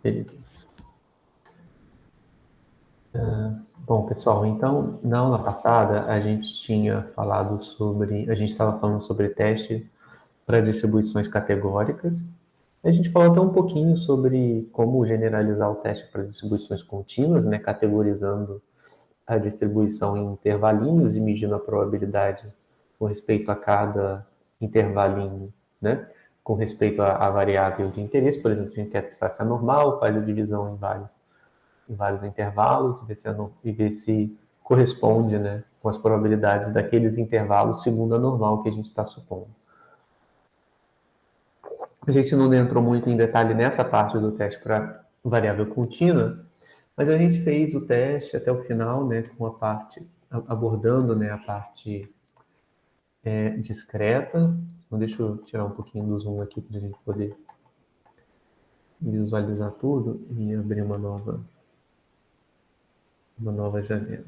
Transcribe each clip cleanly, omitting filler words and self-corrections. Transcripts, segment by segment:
Beleza. Bom, pessoal, então, na aula passada, a gente estava falando sobre teste para distribuições categóricas. A gente falou até um pouquinho sobre como generalizar o teste para distribuições contínuas, né, categorizando a distribuição em intervalinhos e medindo a probabilidade com respeito a cada intervalinho, né, com respeito à variável de interesse. Por exemplo, se a gente quer testar se é normal, faz a divisão em vários intervalos e ver se corresponde, né, com as probabilidades daqueles intervalos segundo a normal que a gente está supondo. A gente não entrou muito em detalhe nessa parte do teste para variável contínua, mas a gente fez o teste até o final, né, com a parte, abordando, né, a parte discreta. Então, deixa eu tirar um pouquinho do zoom aqui para a gente poder visualizar tudo e abrir uma nova janela.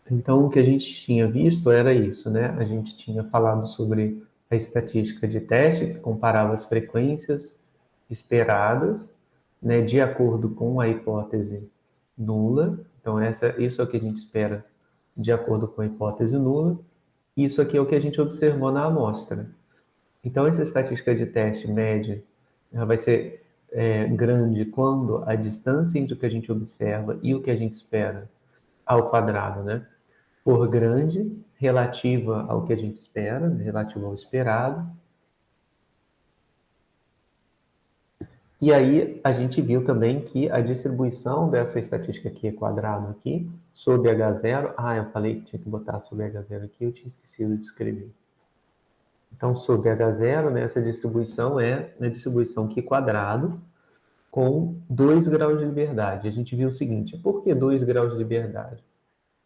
Então, o que a gente tinha visto era isso, né? A gente tinha falado sobre a estatística de teste, que comparava as frequências esperadas, né, de acordo com a hipótese nula. Então, isso é o que a gente espera de acordo com a hipótese nula. Isso aqui é o que a gente observou na amostra. Então, essa estatística de teste média ela vai ser grande quando a distância entre o que a gente observa e o que a gente espera ao quadrado, né, for grande, relativa ao que a gente espera, relativa ao esperado. E aí a gente viu também que a distribuição dessa estatística aqui, quadrado aqui, sobre H0, eu falei que tinha que botar sobre H0 aqui, eu tinha esquecido de escrever. Então, sobre H0, né, essa distribuição é a distribuição Q quadrado com 2 graus de liberdade. A gente viu o seguinte, por que 2 graus de liberdade?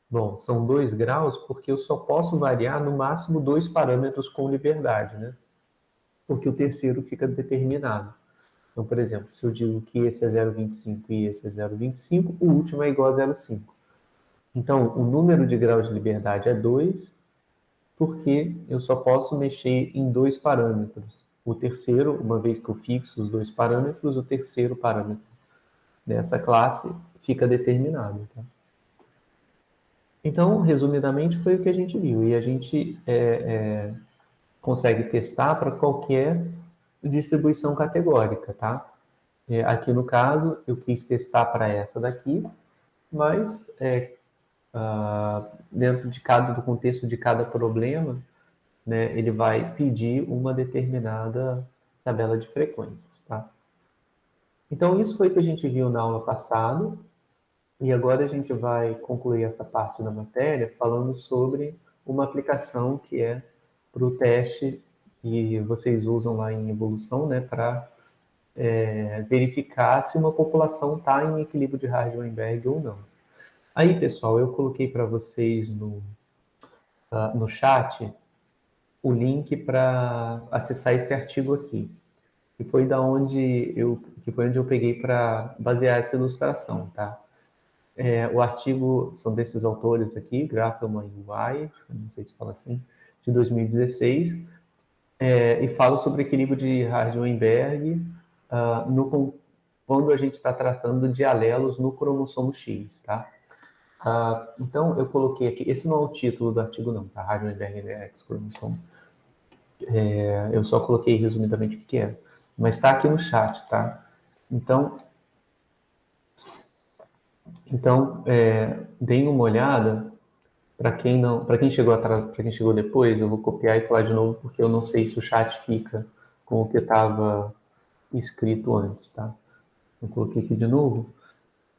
Bom, são 2 graus porque eu só posso variar no máximo 2 parâmetros com liberdade, né? Porque o terceiro fica determinado. Então, por exemplo, se eu digo que esse é 0,25 e esse é 0,25, o último é igual a 0,5. Então, o número de graus de liberdade é 2, porque eu só posso mexer em 2 parâmetros. O terceiro, uma vez que eu fixo os 2 parâmetros, o terceiro parâmetro dessa classe fica determinado. Tá? Então, resumidamente, foi o que a gente viu. E a gente consegue testar para qualquer distribuição categórica, tá? Aqui no caso, eu quis testar para essa daqui, mas dentro do contexto de cada problema, né, ele vai pedir uma determinada tabela de frequências, tá? Então, isso foi o que a gente viu na aula passada, e agora a gente vai concluir essa parte da matéria falando sobre uma aplicação que é para o teste que vocês usam lá em evolução, né, para verificar se uma população está em equilíbrio de Hardy-Weinberg ou não. Aí, pessoal, eu coloquei para vocês no chat o link para acessar esse artigo aqui, que foi onde eu peguei para basear essa ilustração, tá? O artigo são desses autores aqui, Graffelman e Wire, não sei se fala assim, de 2016, e fala sobre equilíbrio de Hardy-Weinberg quando a gente está tratando de alelos no cromossomo X, tá? Então, eu coloquei aqui, esse não é o título do artigo não, tá? Hardy-Weinberg X cromossomo. Eu só coloquei resumidamente o que é, mas está aqui no chat, tá? Então deem uma olhada. Para quem não, para quem chegou atrás, para quem chegou depois, eu vou copiar e colar de novo porque eu não sei se o chat fica com o que estava escrito antes, tá? Eu coloquei aqui de novo.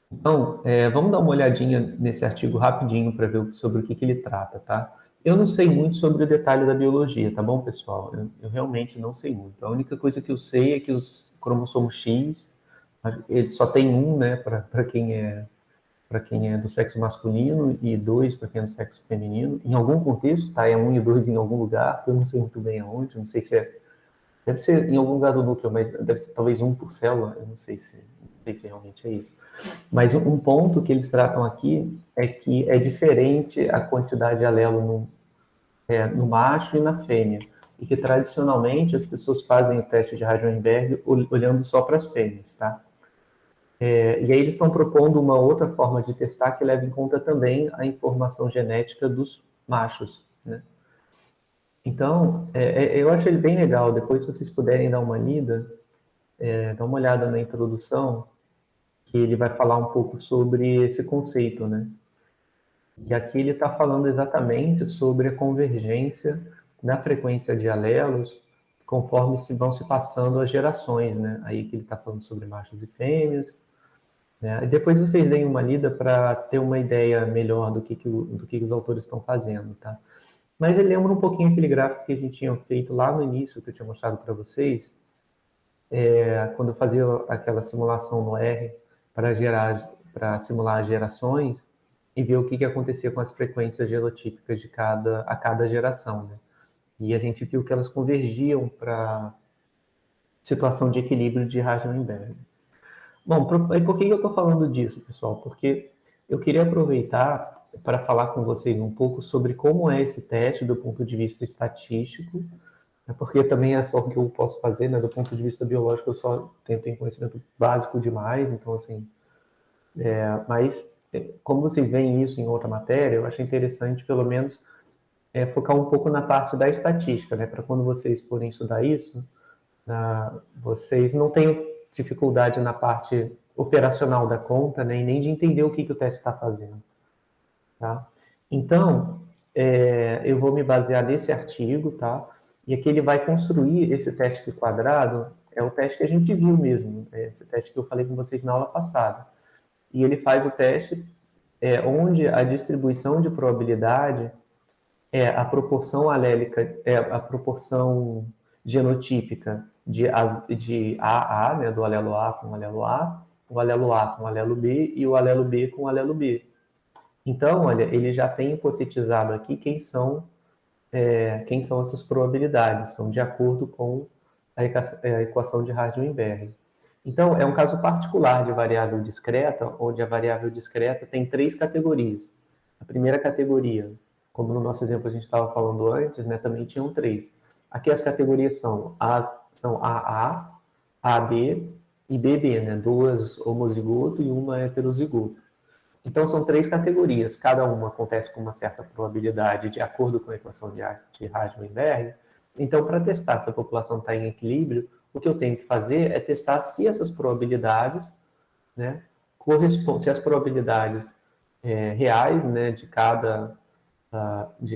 Então, vamos dar uma olhadinha nesse artigo rapidinho para ver sobre o que ele trata, tá? Eu não sei muito sobre o detalhe da biologia, tá bom, pessoal? Eu realmente não sei muito. A única coisa que eu sei é que os cromossomos X, ele só tem um, né, para quem é do sexo masculino e dois para quem é do sexo feminino. Em algum contexto, tá? É um e dois em algum lugar, que eu não sei muito bem aonde, não sei se deve ser em algum lugar do núcleo, mas deve ser talvez um por célula, eu não sei se sei se realmente é isso. Mas um ponto que eles tratam aqui é que é diferente a quantidade de alelo no macho e na fêmea. E que tradicionalmente as pessoas fazem o teste de Heisenberg olhando só para as fêmeas, tá? E aí eles estão propondo uma outra forma de testar que leva em conta também a informação genética dos machos, né? Então, eu acho ele bem legal. Depois, se vocês puderem dar uma lida, dá uma olhada na introdução, que ele vai falar um pouco sobre esse conceito, né? E aqui ele está falando exatamente sobre a convergência da frequência de alelos conforme vão se passando as gerações, né? Aí que ele está falando sobre machos e fêmeas, né? E depois vocês deem uma lida para ter uma ideia melhor do que os autores estão fazendo, tá? Mas ele lembra um pouquinho aquele gráfico que a gente tinha feito lá no início, que eu tinha mostrado para vocês, quando eu fazia aquela simulação no R para simular as gerações e ver o que acontecia com as frequências genotípicas a cada geração, né? E a gente viu que elas convergiam para situação de equilíbrio de Heisenberg. Bom, por que eu estou falando disso, pessoal? Porque eu queria aproveitar para falar com vocês um pouco sobre como é esse teste do ponto de vista estatístico, né? Porque também é só o que eu posso fazer, né? Do ponto de vista biológico, eu só tenho conhecimento básico demais, então, assim, mas como vocês veem isso em outra matéria, eu acho interessante, pelo menos, focar um pouco na parte da estatística, né? Para quando vocês forem estudar isso, vocês não tenham dificuldade na parte operacional da conta, né? E nem de entender o que o teste está fazendo, tá? Então, eu vou me basear nesse artigo, tá? E aqui ele vai construir esse teste de quadrado, é o teste que a gente viu mesmo, esse teste que eu falei com vocês na aula passada. E ele faz o teste onde a distribuição de probabilidade é a proporção alélica, é a proporção genotípica de AA, né, do alelo A com o alelo A, o alelo A com o alelo B e o alelo B com o alelo B. Então, olha, ele já tem hipotetizado aqui quem são essas probabilidades, são de acordo com a equação de Heisenberg. Então, é um caso particular de variável discreta, onde a variável discreta tem três categorias. A primeira categoria, como no nosso exemplo a gente estava falando antes, né, também tinham três. Aqui as categorias são AA, AB e BB, né, duas homozigoto e uma heterozigoto. Então, são três categorias, cada uma acontece com uma certa probabilidade de acordo com a equação de Heisenberg. Então, para testar se a população está em equilíbrio, o que eu tenho que fazer é testar se essas probabilidades, né, correspondem, se as probabilidades reais, né, de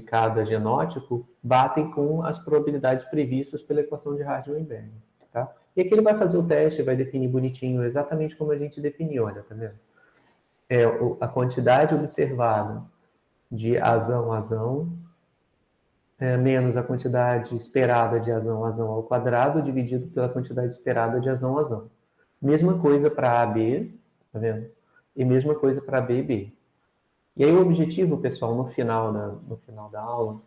cada genótipo batem com as probabilidades previstas pela equação de Heisenberg, tá? E aqui ele vai fazer o teste, vai definir bonitinho, exatamente como a gente definiu, olha, tá vendo? A quantidade observada de azão, menos a quantidade esperada de azão ao quadrado, dividido pela quantidade esperada de azão. Mesma coisa para AB, tá vendo? E mesma coisa para B e B. E aí o objetivo, pessoal, no final da aula,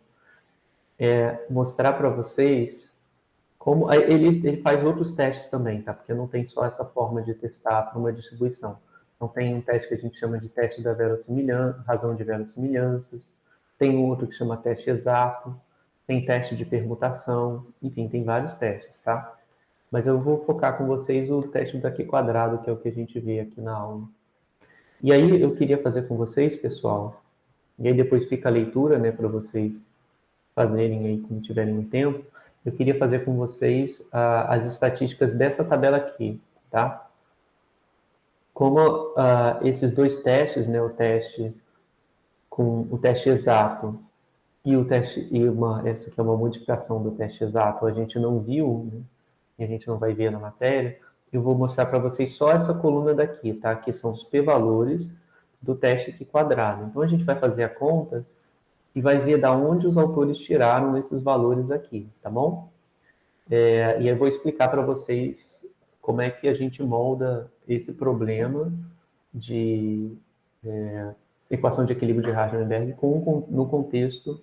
é mostrar para vocês como... Ele faz outros testes também, tá? Porque não tem só essa forma de testar para uma distribuição. Então, tem um teste que a gente chama de teste da razão de verossimilhanças, tem outro que chama teste exato, tem teste de permutação, enfim, tem vários testes, tá? Mas eu vou focar com vocês o teste do Q quadrado, que é o que a gente vê aqui na aula. E aí eu queria fazer com vocês, pessoal, e aí depois fica a leitura, né, para vocês fazerem aí quando tiverem um tempo, eu queria fazer com vocês as estatísticas dessa tabela aqui, tá? Como esses dois testes, né, o teste exato e o teste essa que é uma modificação do teste exato, a gente não viu, né, e a gente não vai ver na matéria, eu vou mostrar para vocês só essa coluna daqui, tá? Que são os p-valores do teste aqui quadrado. Então a gente vai fazer a conta e vai ver da onde os autores tiraram esses valores aqui, tá bom? E eu vou explicar para vocês como é que a gente molda esse problema de equação de equilíbrio de Heisenberg no contexto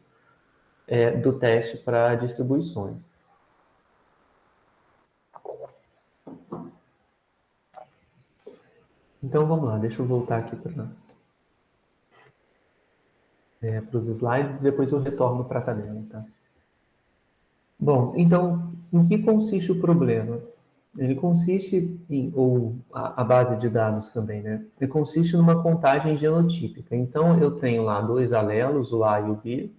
do teste para distribuições. Então, vamos lá, deixa eu voltar aqui para os slides e depois eu retorno para a tabela, tá? Bom, então, em que consiste o problema? Ele consiste ou a base de dados também, né? Ele consiste numa contagem genotípica. Então, eu tenho lá dois alelos, o A e o B,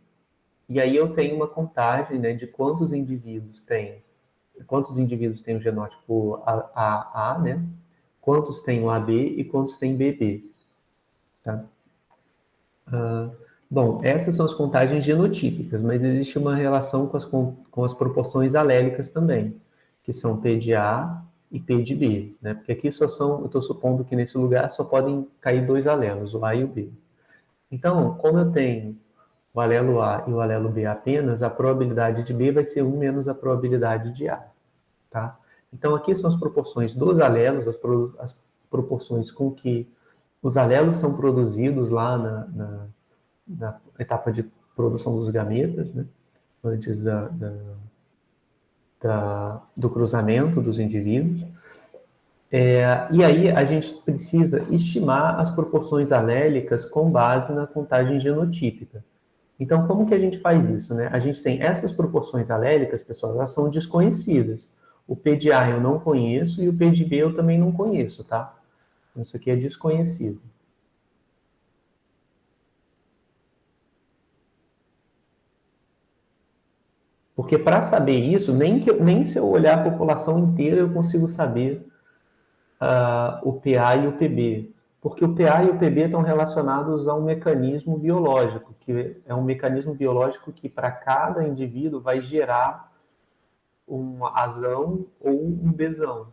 e aí eu tenho uma contagem, né, de quantos indivíduos tem o genótipo A, né? Quantos tem o AB e quantos tem BB, tá? Bom, essas são as contagens genotípicas, mas existe uma relação com as proporções alélicas também, que são P de A e P de B, né? Porque aqui eu estou supondo que nesse lugar só podem cair dois alelos, o A e o B. Então, como eu tenho o alelo A e o alelo B apenas, a probabilidade de B vai ser 1 menos a probabilidade de A, tá? Então, aqui são as proporções dos alelos, as proporções com que os alelos são produzidos lá na etapa de produção dos gametas, né? Antes do cruzamento dos indivíduos. E aí a gente precisa estimar as proporções alélicas com base na contagem genotípica. Então, como que a gente faz isso, né? A gente tem essas proporções alélicas, pessoal, elas são desconhecidas. O P de A eu não conheço e o P de B eu também não conheço, tá? Isso aqui é desconhecido. Porque para saber isso, nem se eu olhar a população inteira eu consigo saber o PA e o PB. Porque o PA e o PB estão relacionados a um mecanismo biológico, que é um mecanismo biológico que para cada indivíduo vai gerar uma azão ou um besão.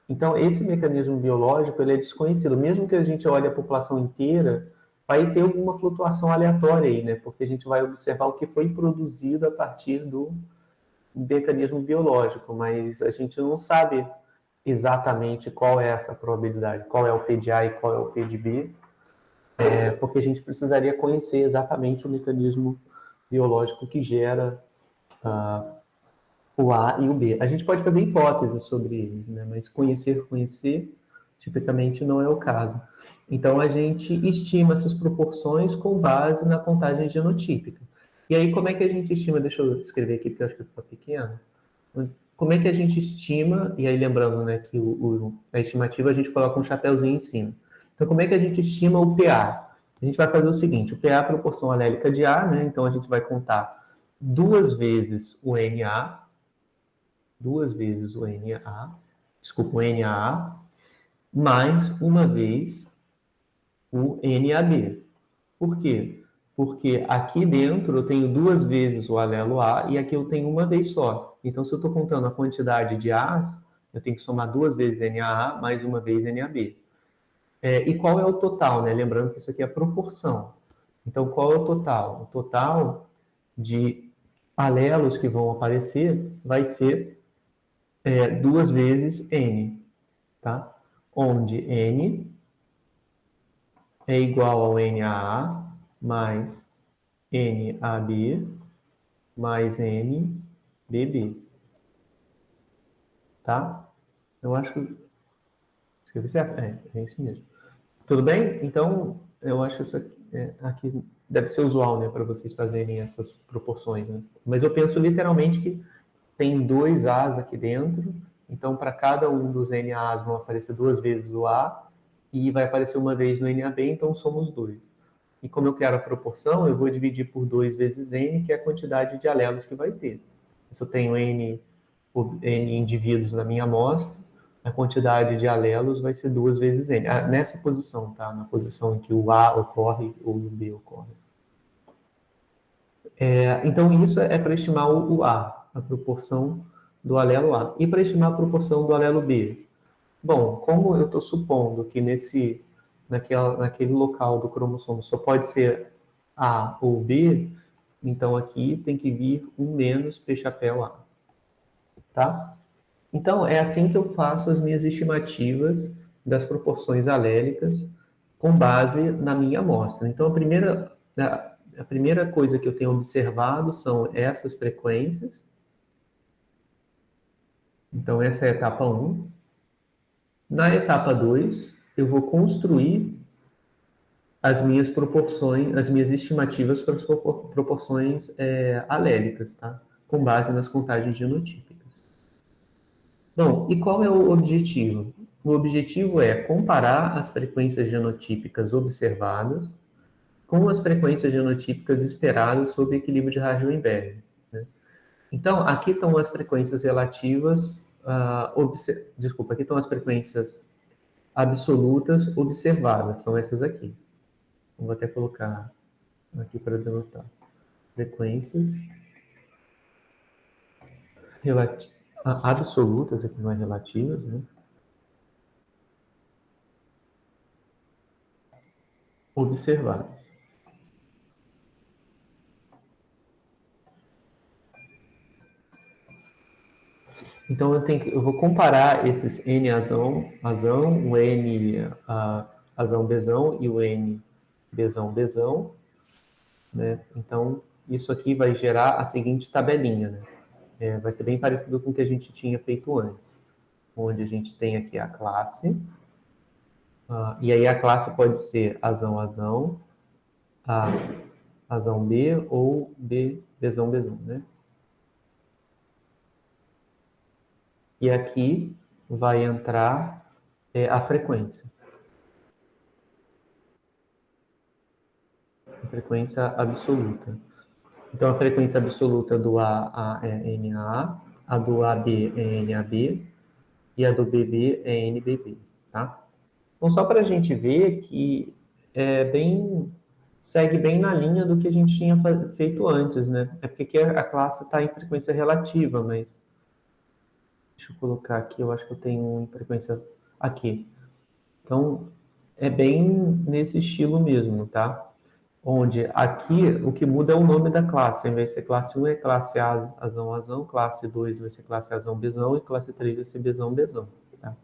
Então, esse mecanismo biológico ele é desconhecido. Mesmo que a gente olhe a população inteira, vai ter alguma flutuação aleatória aí, né? Porque a gente vai observar o que foi produzido a partir do mecanismo biológico, mas a gente não sabe exatamente qual é essa probabilidade, qual é o P de A e qual é o P de B, porque a gente precisaria conhecer exatamente o mecanismo biológico que gera o A e o B. A gente pode fazer hipóteses sobre eles, né? Mas conhecer, tipicamente não é o caso. Então, a gente estima essas proporções com base na contagem genotípica. E aí, como é que a gente estima? Deixa eu escrever aqui, porque eu acho que ficou pequeno. Como é que a gente estima, e aí lembrando, né, que a estimativa a gente coloca um chapéuzinho em cima. Então, como é que a gente estima o PA? A gente vai fazer o seguinte, o PA é a proporção alélica de A, né, então a gente vai contar duas vezes o NA, desculpa, o NAA, mais uma vez o NAB. Por quê? Porque aqui dentro eu tenho duas vezes o alelo A e aqui eu tenho uma vez só. Então, se eu estou contando a quantidade de A's, eu tenho que somar duas vezes NAA mais uma vez NAB. E qual é o total, né? Lembrando que isso aqui é a proporção. Então, qual é o total? O total de alelos que vão aparecer vai ser duas vezes N, tá? Onde N é igual ao NAA mais NAB mais NBB, tá? Eu acho que escrevi certo? É isso mesmo. Tudo bem? Então, eu acho isso aqui deve ser usual, né, para vocês fazerem essas proporções, né? Mas eu penso literalmente que tem dois A's aqui dentro, então para cada um dos NAs vão aparecer duas vezes o A e vai aparecer uma vez no NAB, então somos dois. E como eu quero a proporção, eu vou dividir por 2 vezes N, que é a quantidade de alelos que vai ter. Se eu tenho N indivíduos na minha amostra, a quantidade de alelos vai ser 2 vezes N. Nessa posição, tá? Na posição em que o A ocorre ou o B ocorre. Então, isso é para estimar o A, a proporção do alelo A. E para estimar a proporção do alelo B? Bom, como eu estou supondo que naquele local do cromossomo só pode ser A ou B, então aqui tem que vir um menos P chapéu A, tá? Então, é assim que eu faço as minhas estimativas das proporções alélicas com base na minha amostra. Então, a primeira coisa que eu tenho observado são essas frequências. Então, essa é a etapa 1. Na etapa 2, eu vou construir as minhas proporções, as minhas estimativas para as proporções alélicas, tá? Com base nas contagens genotípicas. Bom, e qual é o objetivo? O objetivo é comparar as frequências genotípicas observadas com as frequências genotípicas esperadas sob equilíbrio de Hardy-Weinberg, né? Então, aqui estão as frequências relativas, aqui estão as frequências absolutas observadas, são essas aqui. Vou até colocar aqui para denotar. Frequências absolutas, aqui não é relativas, né? Observadas. Então eu vou comparar esses N azão, o N azão bezão e o N bezão bezão, né? Então isso aqui vai gerar a seguinte tabelinha, né? Vai ser bem parecido com o que a gente tinha feito antes, onde a gente tem aqui a classe, e aí a classe pode ser azão azão, azão B ou B bezão bezão, né? E aqui vai entrar a frequência. A frequência absoluta. Então, a frequência absoluta do A é NA, a do AB é NAB e a do BB é NBB, tá? Então, só para a gente ver que segue bem na linha do que a gente tinha feito antes, né? É porque aqui a classe está em frequência relativa, mas deixa eu colocar aqui, eu acho que eu tenho frequência aqui. Então, é bem nesse estilo mesmo, tá? Onde aqui o que muda é o nome da classe. Ao invés de ser classe 1 é classe A, azão, azão, classe 2 vai ser classe azão, bezão, e classe 3 vai ser bezão, bezão. Tá?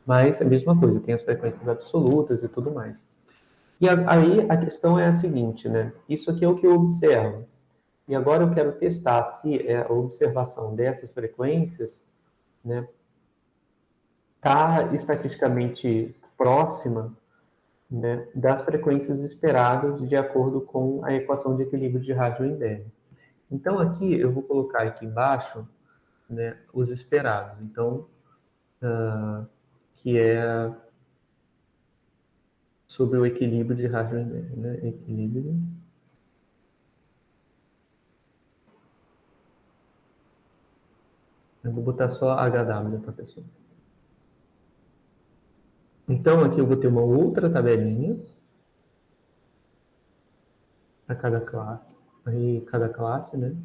Mas é a mesma coisa, tem as frequências absolutas e tudo mais. E aí a questão é a seguinte, né? Isso aqui é o que eu observo. E agora eu quero testar se a observação dessas frequências, né, está estatisticamente próxima, né, das frequências esperadas de acordo com a equação de equilíbrio de Hardy-Weinberg. Então, aqui eu vou colocar aqui embaixo, né, os esperados. Então, que é sobre o equilíbrio de Hardy-Weinberg, né? Equilíbrio. Eu vou botar só HW para a pessoa. Então, aqui eu vou ter uma outra tabelinha para cada classe. Aí, cada classe, né?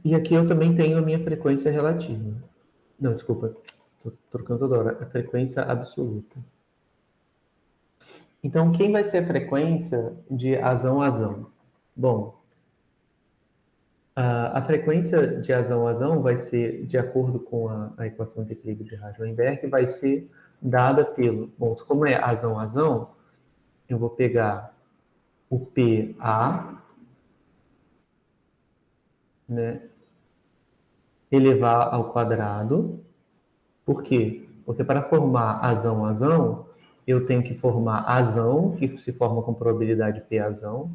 E aqui eu também tenho a minha frequência relativa. Não, desculpa, estou trocando toda hora. A frequência absoluta. Então, quem vai ser a frequência de azão-azão? Bom, a frequência de azão-azão vai ser, de acordo com a equação de equilíbrio de Hardy-Weinberg, vai ser dada pelo... Bom, como é azão-azão, eu vou pegar o PA, né, elevar ao quadrado. Por quê? Porque para formar azão-azão, eu tenho que formar azão, que se forma com probabilidade PAzão,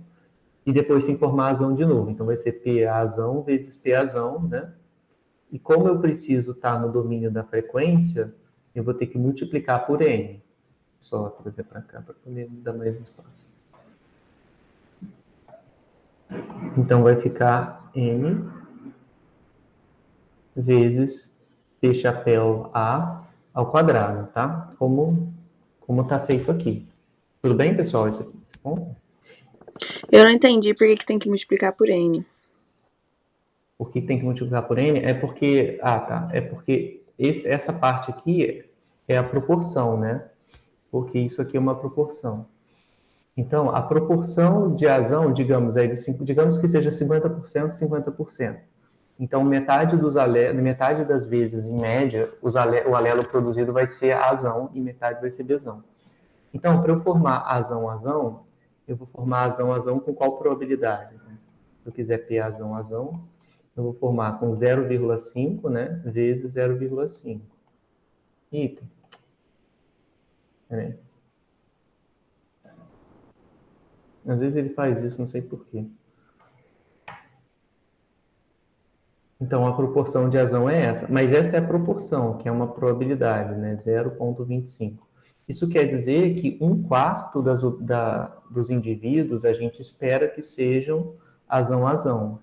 e depois tem que formar azão de novo. Então, vai ser PAzão vezes PAzão, né? E como eu preciso estar no domínio da frequência, eu vou ter que multiplicar por N. Só trazer para cá para poder dar mais espaço. Então, vai ficar N vezes P chapéu A ao quadrado, tá? Como está feito aqui. Tudo bem, pessoal? Esse ponto? Eu não entendi por que tem que multiplicar por N. Por que tem que multiplicar por N? É porque... Ah, tá. É porque essa parte aqui é a proporção, né? Porque isso aqui é uma proporção. Então, a proporção de azão, digamos que seja 50%, 50%. Então, metade das vezes, em média, o alelo produzido vai ser azão e metade vai ser bezão. Então, para eu formar azão-azão, eu vou formar azão-azão com qual probabilidade? eu quiser PAzão, Azão, eu vou formar com 0,5, né, vezes 0,5. Item. Peraí. Às vezes ele faz isso, não sei porquê. Então, a proporção de azão é essa. Mas essa é a proporção, que é uma probabilidade, né? 0,25. Isso quer dizer que 1/4 dos indivíduos a gente espera que sejam azão-azão.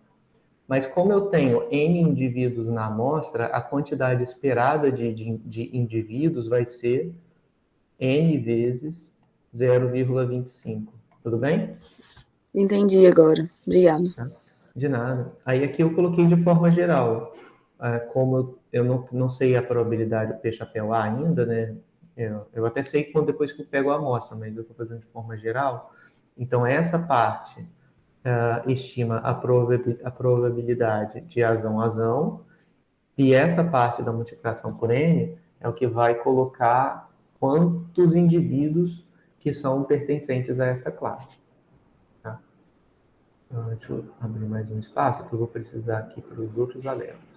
Mas como eu tenho N indivíduos na amostra, a quantidade esperada de indivíduos vai ser N vezes 0,25. Tudo bem? Entendi agora. Obrigada. De nada. Aí aqui eu coloquei de forma geral. Como eu não sei a probabilidade do P-chapéu A ainda, né? Eu até sei quando depois que eu pego a amostra, mas eu estou fazendo de forma geral. Então, essa parte estima a probabilidade de azão-azão, e essa parte da multiplicação por N é o que vai colocar quantos indivíduos que são pertencentes a essa classe. Tá? Deixa eu abrir mais um espaço, que eu vou precisar aqui para os outros alelos.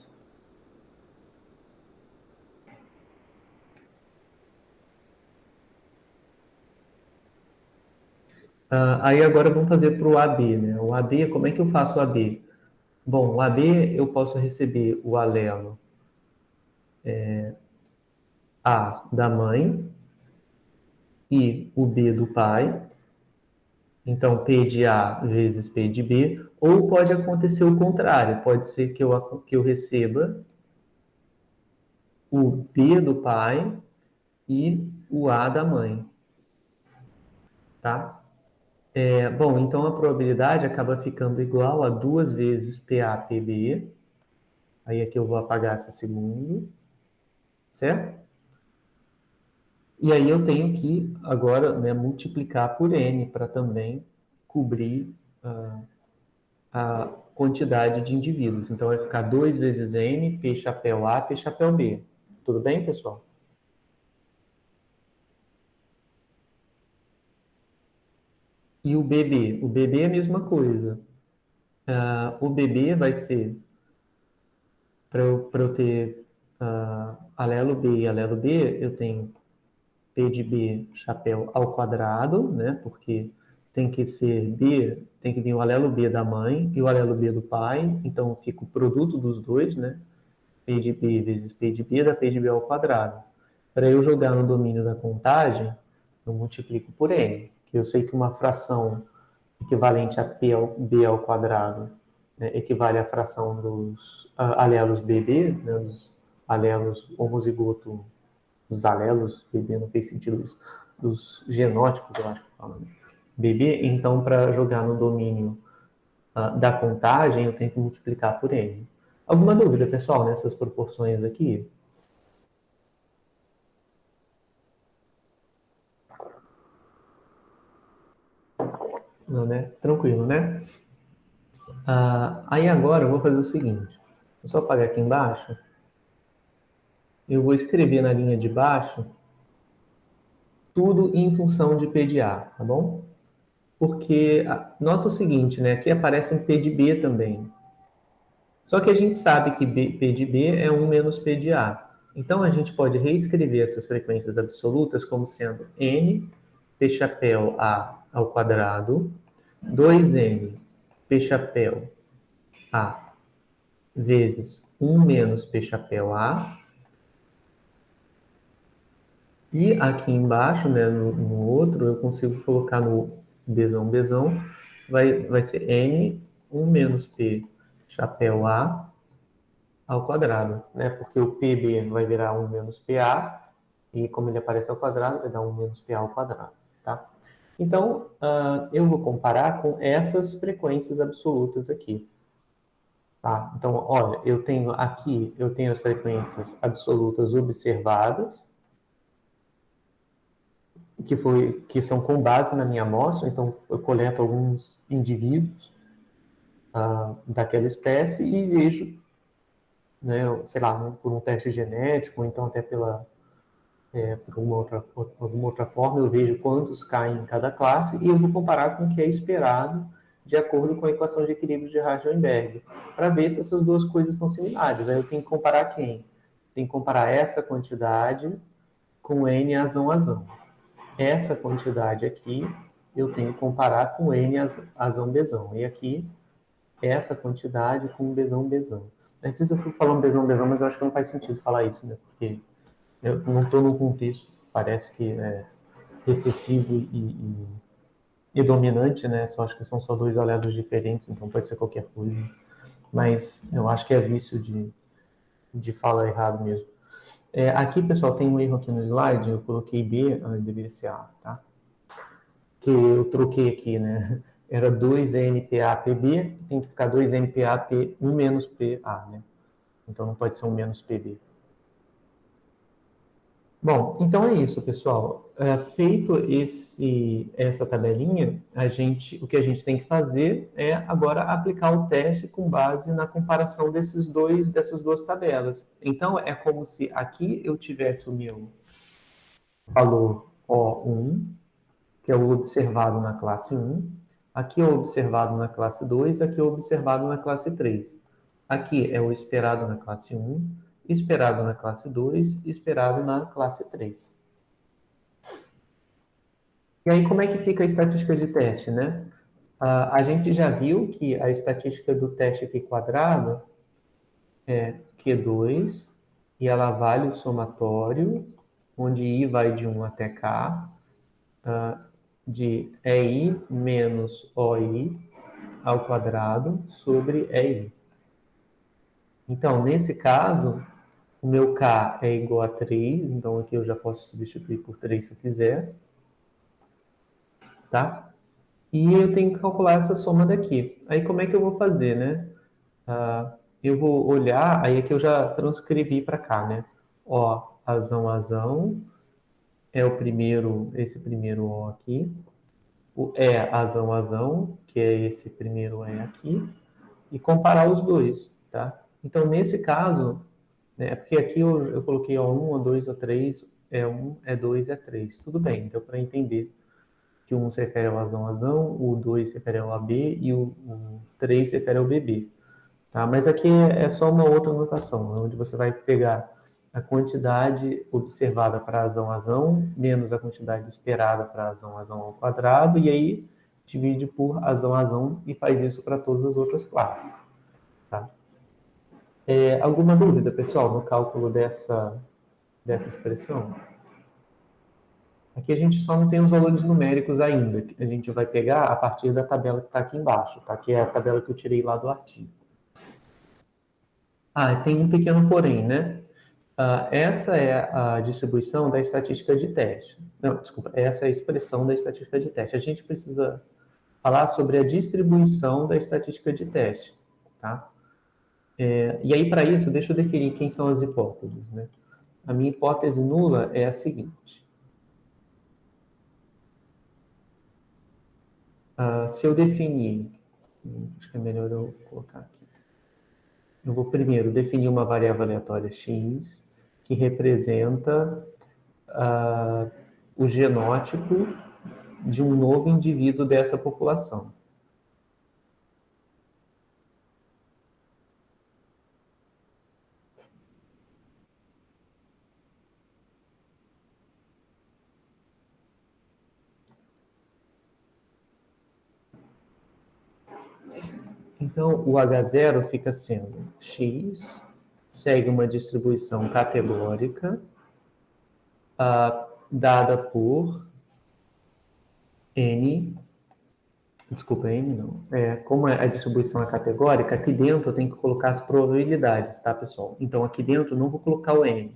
Aí agora vamos fazer para o AB, né? O AB, como é que eu faço o AB? Bom, o AB eu posso receber o alelo A da mãe e o B do pai. Então, P de A vezes P de B. Ou pode acontecer o contrário. Pode ser que eu receba o B do pai e o A da mãe. Tá? Bom, então a probabilidade acaba ficando igual a 2 vezes PA, PB. Aí aqui eu vou apagar essa segunda. Certo? E aí eu tenho que agora, né, multiplicar por N para também cobrir a quantidade de indivíduos. Então vai ficar 2 vezes N, P chapéu A, P chapéu B. Tudo bem, pessoal? E o BB? O BB é a mesma coisa. O BB vai ser, para eu ter alelo B e alelo B, eu tenho P de B chapéu ao quadrado, né? Porque tem que ser B, tem que vir o alelo B da mãe e o alelo B do pai, então fica o produto dos dois, né? P de B vezes P de B dá P de B ao quadrado. Para eu jogar no domínio da contagem, eu multiplico por N, que eu sei que uma fração equivalente a B ao quadrado, né, equivale à fração dos alelos BB, né, dos alelos homozigoto, dos alelos BB, não fez sentido isso, dos genótipos, eu acho que fala, né? BB, então, para jogar no domínio da contagem, eu tenho que multiplicar por N. Alguma dúvida, pessoal, nessas proporções aqui? Não, né? Tranquilo, né? Aí agora eu vou fazer o seguinte. Vou só apagar aqui embaixo. Eu vou escrever na linha de baixo tudo em função de P de A, tá bom? Porque, nota o seguinte, né? Aqui aparece um P de B também. Só que a gente sabe que P de B é 1 menos P de A. Então, a gente pode reescrever essas frequências absolutas como sendo N P chapéu A ao quadrado, 2N P chapéu A vezes 1 menos P chapéu A. E aqui embaixo, né, no outro, eu consigo colocar no Bzão, vai ser N 1 menos P chapéu A ao quadrado, né? Porque o PB vai virar 1 menos PA, e como ele aparece ao quadrado, vai dar 1 menos PA ao quadrado, tá? Então, eu vou comparar com essas frequências absolutas aqui. Tá? Então, olha, eu tenho as frequências absolutas observadas, que são com base na minha amostra, então eu coleto alguns indivíduos daquela espécie e vejo, né, sei lá, por um teste genético, ou então até por alguma outra forma, eu vejo quantos caem em cada classe e eu vou comparar com o que é esperado de acordo com a equação de equilíbrio de Heisenberg, para ver se essas duas coisas estão similares. Aí eu tenho que comparar quem? Tem que comparar essa quantidade com N azão. Essa quantidade aqui eu tenho que comparar com N azão Bzão. E aqui, essa quantidade com Bzão. Às vezes eu fico falando Bzão, mas eu acho que não faz sentido falar isso, né? Porque eu não estou num contexto, parece que é recessivo e dominante, né? Só acho que são só dois alélos diferentes, então pode ser qualquer coisa. Mas eu acho que é vício de falar errado mesmo. Aqui, pessoal, tem um erro aqui no slide, eu coloquei B, deveria ser A, tá? Que eu troquei aqui, né? Era 2NPA-PB, tem que ficar 2NPA-P1 menos PA, né? Então não pode ser 1 menos PB. Bom, então é isso, pessoal. Feito essa tabelinha, o que a gente tem que fazer é agora aplicar o teste com base na comparação dessas duas tabelas. Então, é como se aqui eu tivesse o meu valor O1, que é o observado na classe 1, aqui é o observado na classe 2, aqui é o observado na classe 3. Aqui é o esperado na classe 1, esperado na classe 2, esperado na classe 3. E aí, como é que fica a estatística de teste, né? A gente já viu que a estatística do teste aqui quadrado é Q2, e ela vale o somatório, onde I vai de 1 até K, de EI menos OI ao quadrado sobre EI. Então, nesse caso, o meu K é igual a 3, então aqui eu já posso substituir por 3 se eu quiser, tá? E eu tenho que calcular essa soma daqui. Aí como é que eu vou fazer, né? Eu vou olhar, aí aqui eu já transcrevi para cá, né? Ó, azão, é esse primeiro O aqui. O azão, que é esse primeiro E aqui. E comparar os dois, tá? Então, nesse caso, né, porque aqui eu coloquei O1, O2, O3, E1, E2, E3. Tudo bem, deu para entender que o 1 se refere ao azão, o 2 se refere ao AB e o 3 se refere ao BB. Tá? Mas aqui é só uma outra notação, onde você vai pegar a quantidade observada para azão, menos a quantidade esperada para azão ao quadrado, e aí divide por azão e faz isso para todas as outras classes. Tá? Alguma dúvida, pessoal, no cálculo dessa expressão? Aqui a gente só não tem os valores numéricos ainda. A gente vai pegar a partir da tabela que está aqui embaixo, tá? Que é a tabela que eu tirei lá do artigo. Tem um pequeno porém, né? Essa é a distribuição da estatística de teste. Não, desculpa, essa é a expressão da estatística de teste. A gente precisa falar sobre a distribuição da estatística de teste, tá? E aí, para isso, deixa eu definir quem são as hipóteses, né? A minha hipótese nula é a seguinte. Se eu definir, acho que é melhor eu colocar aqui. Eu vou primeiro definir uma variável aleatória x, que representa o genótipo de um novo indivíduo dessa população. Então, o H0 fica sendo x, segue uma distribuição categórica, dada por N, desculpa, N não. Como a distribuição é categórica, aqui dentro eu tenho que colocar as probabilidades, tá, pessoal? Então, aqui dentro eu não vou colocar o N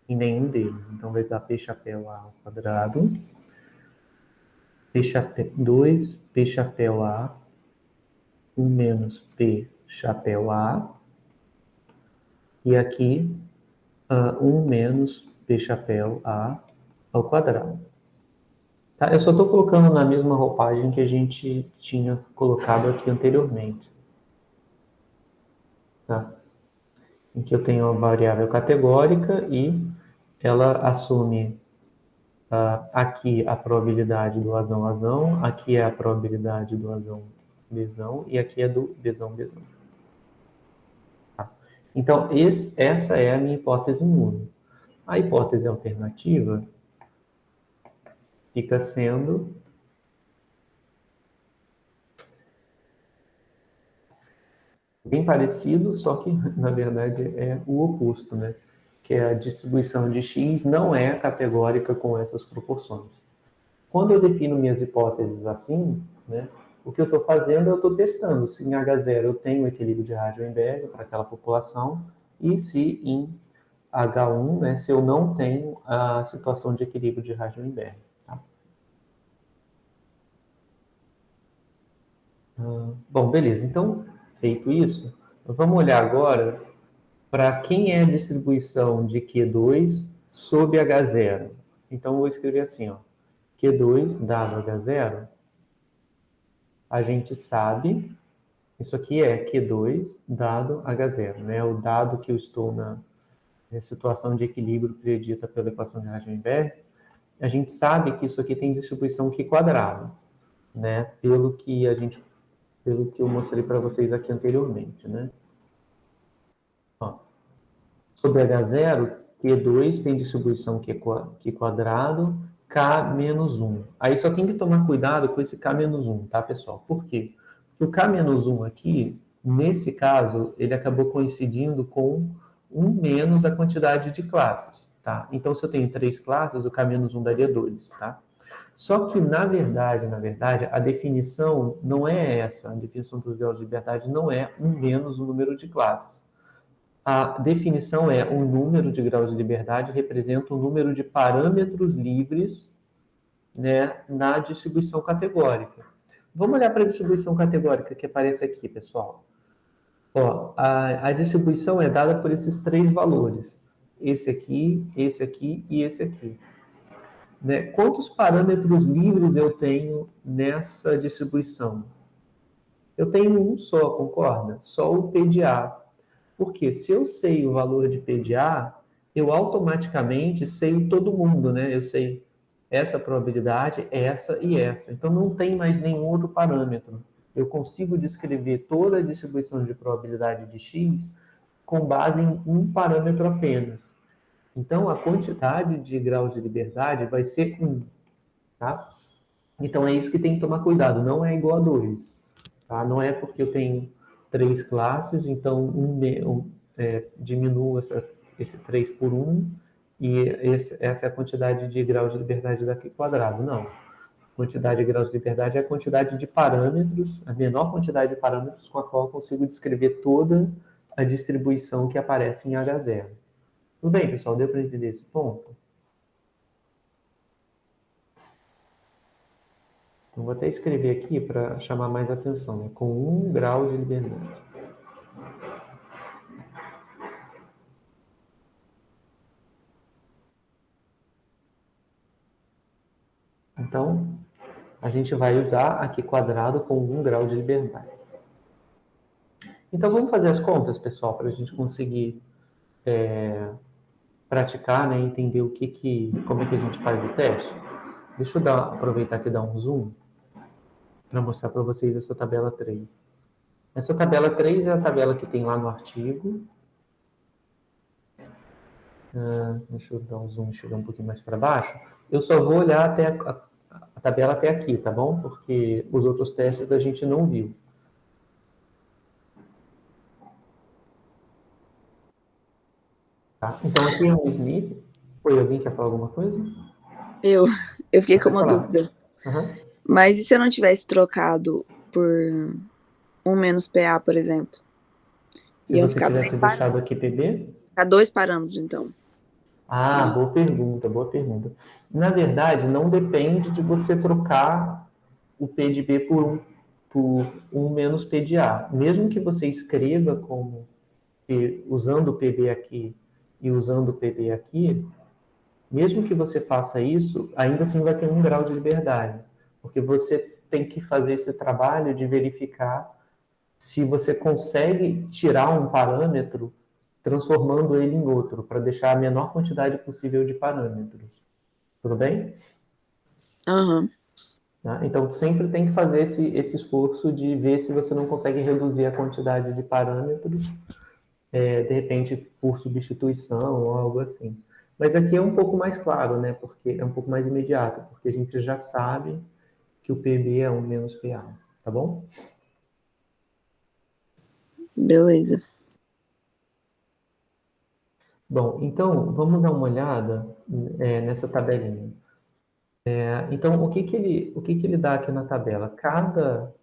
em nenhum deles. Então, vai dar P chapéu A ao quadrado, P chapéu 2, P chapéu A, 1 menos P chapéu A, e aqui 1 menos P chapéu A ao quadrado. Tá? Eu só estou colocando na mesma roupagem que a gente tinha colocado aqui anteriormente. Tá? Em que eu tenho uma variável categórica e ela assume aqui a probabilidade do azão, aqui é a probabilidade do azão Bzão, e aqui é do Bzão, Bzão. Tá? Então, essa é a minha hipótese 1. A hipótese alternativa fica sendo bem parecido, só que, na verdade, é o oposto, né? Que a distribuição de x não é categórica com essas proporções. Quando eu defino minhas hipóteses assim, né, o que eu estou fazendo, eu estou testando se em H0 eu tenho equilíbrio de Hardy-Weinberg para aquela população e se em H1, né, se eu não tenho a situação de equilíbrio de Hardy-Weinberg. Tá? Bom, beleza. Então, feito isso, vamos olhar agora para quem é a distribuição de Q2 sob H0. Então, eu vou escrever assim, ó, Q2 dado H0, a gente sabe, isso aqui é Q2 dado H0, né? O dado que eu estou na situação de equilíbrio predita pela equação de Hardy-Weinberg, a gente sabe que isso aqui tem distribuição Q quadrado, né? Pelo que eu mostrei para vocês aqui anteriormente, né? Ó, sobre H0, Q2 tem distribuição Q quadrado, K menos 1. Aí só tem que tomar cuidado com esse K menos 1, tá, pessoal? Por quê? Porque o K menos 1 aqui, nesse caso, ele acabou coincidindo com 1 menos a quantidade de classes, tá? Então, se eu tenho 3 classes, o K menos 1 daria 2, tá? Só que, na verdade, a definição não é essa. A definição dos graus de liberdade não é 1 menos o número de classes. A definição é um número de graus de liberdade representa o número de parâmetros livres, né, na distribuição categórica. Vamos olhar para a distribuição categórica que aparece aqui, pessoal. Ó, a distribuição é dada por esses 3 valores. Esse aqui e esse aqui. Né? Quantos parâmetros livres eu tenho nessa distribuição? Eu tenho um só, concorda? Só o P de A. Porque se eu sei o valor de P de A, eu automaticamente sei todo mundo, né? Eu sei essa probabilidade, essa e essa. Então não tem mais nenhum outro parâmetro. Eu consigo descrever toda a distribuição de probabilidade de X com base em um parâmetro apenas. Então a quantidade de graus de liberdade vai ser 1, tá? Então é isso que tem que tomar cuidado, não é igual a 2. Tá? Não é porque eu tenho 3 classes, então diminuo esse 3 por 1 e essa é a quantidade de graus de liberdade daqui quadrado. Não. A quantidade de graus de liberdade é a quantidade de parâmetros, a menor quantidade de parâmetros com a qual eu consigo descrever toda a distribuição que aparece em H0. Tudo bem, pessoal? Deu para entender esse ponto? Então, vou até escrever aqui para chamar mais atenção, né? Com 1 grau de liberdade. Então, a gente vai usar aqui quadrado com 1 grau de liberdade. Então, vamos fazer as contas, pessoal, para a gente conseguir praticar, né, entender como é que a gente faz o teste. Deixa eu aproveitar aqui e dar um zoom para mostrar para vocês essa tabela 3. Essa tabela 3 é a tabela que tem lá no artigo. Deixa eu dar um zoom e chegar um pouquinho mais para baixo. Eu só vou olhar até a tabela até aqui, tá bom? Porque os outros testes a gente não viu. Tá? Então, aqui é um SNP. Oi, alguém quer falar alguma coisa? Eu fiquei com Pode uma falar. dúvida. Uhum. Mas e se eu não tivesse trocado por 1 menos PA, por exemplo? Se Iam você ficar tivesse deixado aqui PB? ficar 2 parâmetros, então. Ah, boa pergunta, boa pergunta. Na verdade, não depende de você trocar o P de B por 1 menos P de A. Mesmo que você escreva como usando o PB aqui e usando o PB aqui, mesmo que você faça isso, ainda assim vai ter 1 grau de liberdade. Porque você tem que fazer esse trabalho de verificar se você consegue tirar um parâmetro transformando ele em outro, para deixar a menor quantidade possível de parâmetros. Tudo bem? Aham. Tá? Então, sempre tem que fazer esse esforço de ver se você não consegue reduzir a quantidade de parâmetros, de repente, por substituição ou algo assim. Mas aqui é um pouco mais claro, né? Porque é um pouco mais imediato, porque a gente já sabe que o PB é 1 menos PA, tá bom? Beleza. Bom, então, vamos dar uma olhada nessa tabelinha. Então, o que que ele dá aqui na tabela? Cada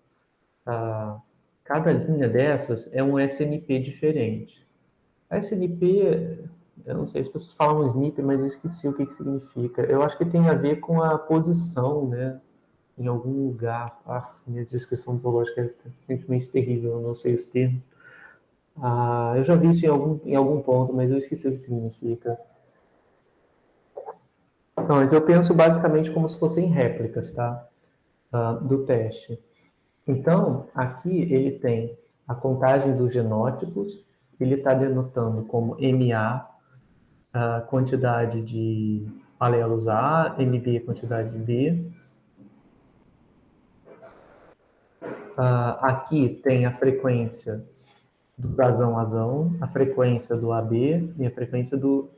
linha dessas é um SNP diferente. A SNP, eu não sei, as pessoas falam SNP, mas eu esqueci o que que significa. Eu acho que tem a ver com a posição, né? Em algum lugar. Minha descrição biológica é simplesmente terrível, eu não sei os termos. Eu já vi isso em algum ponto, mas eu esqueci o que significa. Não, mas eu penso basicamente como se fossem réplicas, tá? Do teste. Então, aqui ele tem a contagem dos genótipos, ele está denotando como MA a quantidade de alelos A, MB a quantidade de B. Aqui tem a frequência do azão, a frequência do AB e a frequência do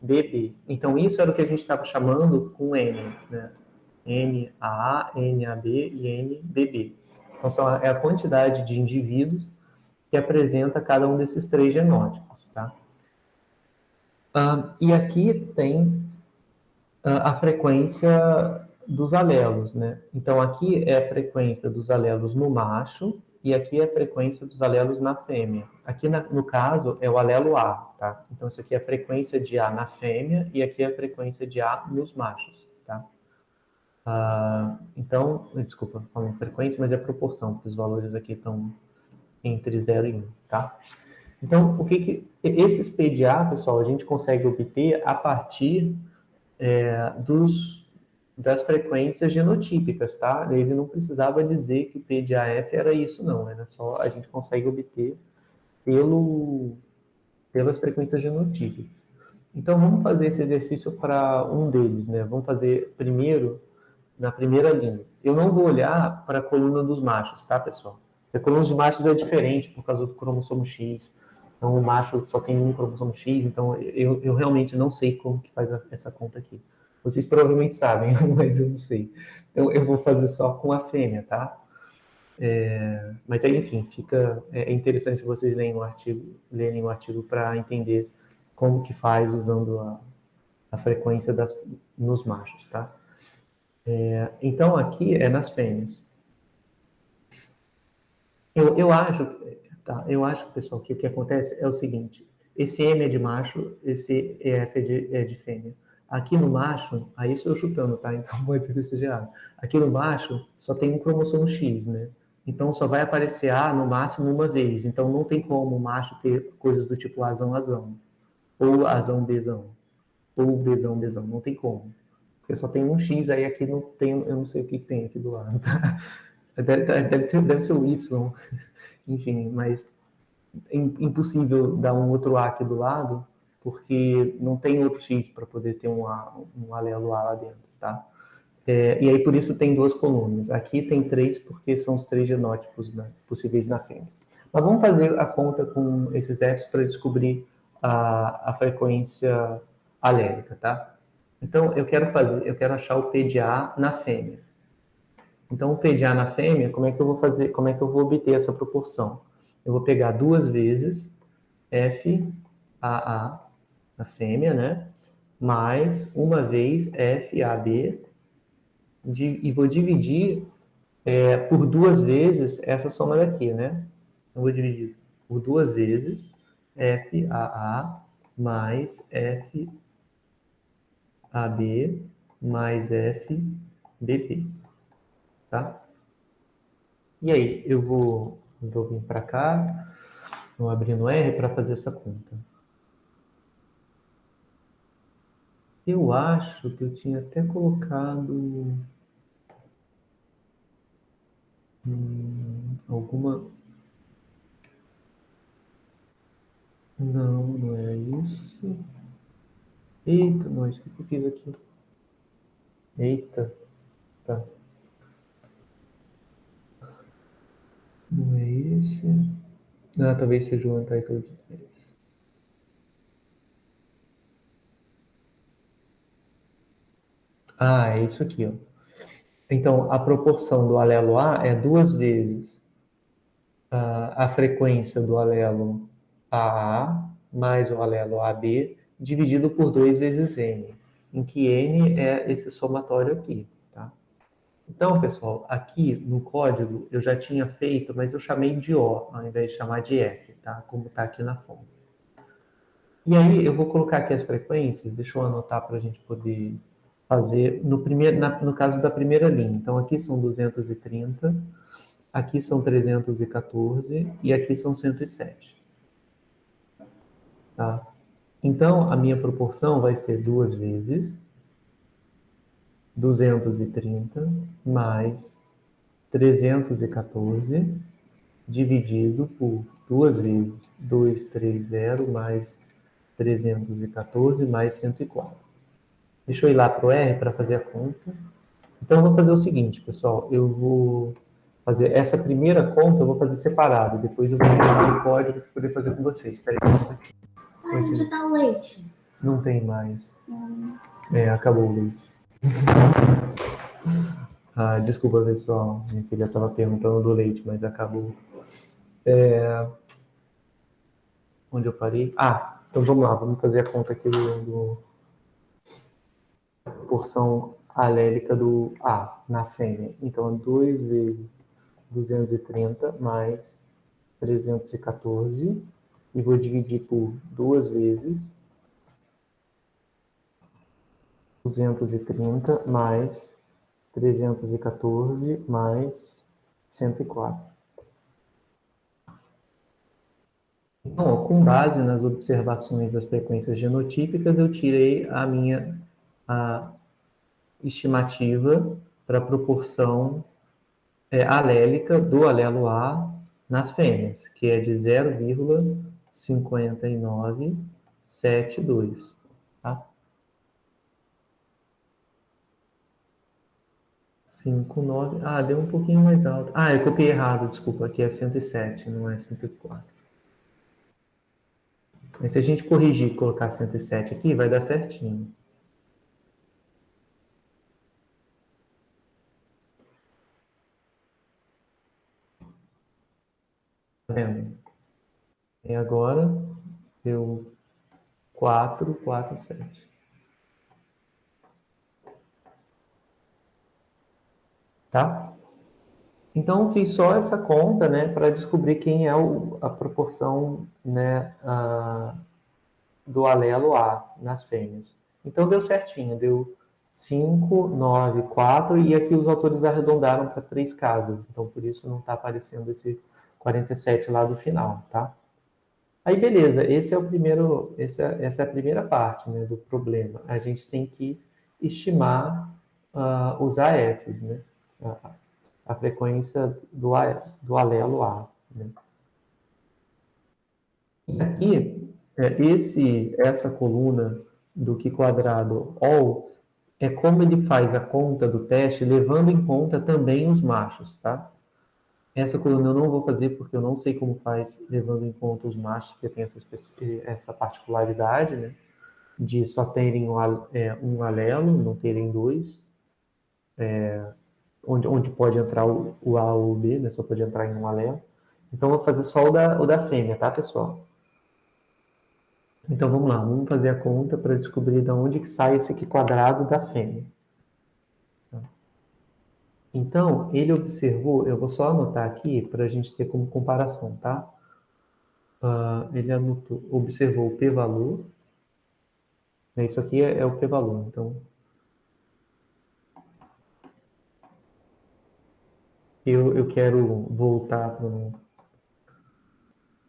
BB. Então, isso era o que a gente estava chamando com N, né? NAA, NAB e NBB. Então, é a quantidade de indivíduos que apresenta cada um desses três genótipos. Tá? E aqui tem a frequência dos alelos. Né? Então, aqui é a frequência dos alelos no macho e aqui é a frequência dos alelos na fêmea. Aqui, no caso, é o alelo A. Tá? Então, isso aqui é a frequência de A na fêmea e aqui é a frequência de A nos machos. Tá? Então, desculpa, falando frequência, mas é proporção, porque os valores aqui estão entre 0 e 1, tá? Então, esses PDA, pessoal, a gente consegue obter a partir das frequências genotípicas, tá? Ele não precisava dizer que o PDAF era isso, não. Era só a gente consegue obter pelas frequências genotípicas. Então, vamos fazer esse exercício para um deles, né? Vamos fazer primeiro na primeira linha. Eu não vou olhar para a coluna dos machos, tá, pessoal? A coluna dos machos é diferente por causa do cromossomo X. Então, o macho só tem um cromossomo X, então eu realmente não sei como que faz essa conta aqui. Vocês provavelmente sabem, mas eu não sei. Então, eu vou fazer só com a fêmea, tá? Mas aí, enfim, é interessante vocês lerem o artigo para entender como que faz usando a frequência nos machos, tá? Então, aqui é nas fêmeas. Eu acho, tá? Eu acho, pessoal, que o que acontece é o seguinte: esse M é de macho, esse EF é de fêmea. Aqui no macho, aí estou chutando, tá? Então pode ser que eu esteja errado. Aqui no macho só tem um cromossomo X, né? Então só vai aparecer A no máximo uma vez. Então não tem como o macho ter coisas do tipo Azão, Azão, ou Azão, Bzão, ou Bzão, Bzão. Não tem como. Porque só tem um X, aí aqui não tem, eu não sei o que tem aqui do lado, tá? Deve ser o Y, enfim, mas é impossível dar um outro A aqui do lado, porque não tem outro X para poder ter um alelo A lá dentro, tá? E aí por isso tem duas colunas. Aqui tem três, porque são os três genótipos, né, possíveis na fêmea. Mas vamos fazer a conta com esses Fs para descobrir a frequência alélica, tá? Então eu quero achar o P de A na fêmea. Então, o PDA na fêmea, como é que eu vou fazer? Como é que eu vou obter essa proporção? Eu vou pegar duas vezes FAA na fêmea, né? Mais uma vez FAB e vou dividir por duas vezes essa soma daqui, né? Eu vou dividir por duas vezes FAA mais FAB mais FBP, tá? E aí, eu vou vir para cá, vou abrir no R para fazer essa conta. Eu acho que eu tinha até colocado alguma... Não, não é isso. Eita, nós, o que eu fiz aqui? Eita, tá. Não é esse. Ah, talvez seja o untitled 3. Ah, é isso aqui, ó. Então, a proporção do alelo A é 2 vezes a frequência do alelo AA mais o alelo AB dividido por 2 vezes N, em que N é esse somatório aqui, tá? Então, pessoal, aqui no código eu já tinha feito, mas eu chamei de O ao invés de chamar de F, tá? Como está aqui na fonte. E aí eu vou colocar aqui as frequências, deixa eu anotar para a gente poder fazer no caso da primeira linha. Então aqui são 230, aqui são 314 e aqui são 107. Tá? Então a minha proporção vai ser 2 vezes 230 mais 314 dividido por 2 vezes 230 mais 314 mais 104. Deixa eu ir lá para o R para fazer a conta. Então, eu vou fazer o seguinte, pessoal. Eu vou fazer essa primeira conta, eu vou fazer separado. Depois eu vou pegar o código para poder fazer com vocês. Espera aí, isso aqui. Onde está o leite? Não tem mais. Acabou o leite. Desculpa, pessoal. Minha filha estava perguntando do leite, mas acabou. Onde eu parei? Então vamos lá. Vamos fazer a conta aqui do porção alélica do A na fêmea. Então, 2 vezes 230 mais 314 e vou dividir por 2 vezes 230 mais 314 mais 104. Então, com base nas observações das frequências genotípicas, eu tirei a minha estimativa para a proporção alélica do alelo A nas fêmeas, que é de 0,5972. Tá? 59. Deu um pouquinho mais alto. Eu copiei errado, desculpa. Aqui é 107, não é 104. Mas se a gente corrigir e colocar 107 aqui, vai dar certinho. Tá vendo? E agora deu 447. Tá? Então, fiz só essa conta, né, para descobrir quem é a proporção, né, do alelo A nas fêmeas. Então, deu certinho, deu 5, 9, 4, e aqui os autores arredondaram para 3 casas, então por isso não está aparecendo esse 47 lá do final, tá? Aí, beleza, essa é a primeira parte, né, do problema. A gente tem que estimar os AFs, né? A frequência do alelo A. Né? E aqui, essa coluna do Q quadrado all é como ele faz a conta do teste, levando em conta também os machos, tá? Essa coluna eu não vou fazer porque eu não sei como faz levando em conta os machos, porque tem essa particularidade, né? De só terem um alelo, não terem dois. Onde pode entrar o A ou o B, né? Só pode entrar em um alelo. Então, eu vou fazer só o da fêmea, tá, pessoal? Então, vamos lá. Vamos fazer a conta para descobrir de onde que sai esse aqui quadrado da fêmea. Então, ele observou, eu vou só anotar aqui para a gente ter como comparação, tá? Ele observou o p-valor. Né? Isso aqui é o p-valor, então... Eu quero voltar para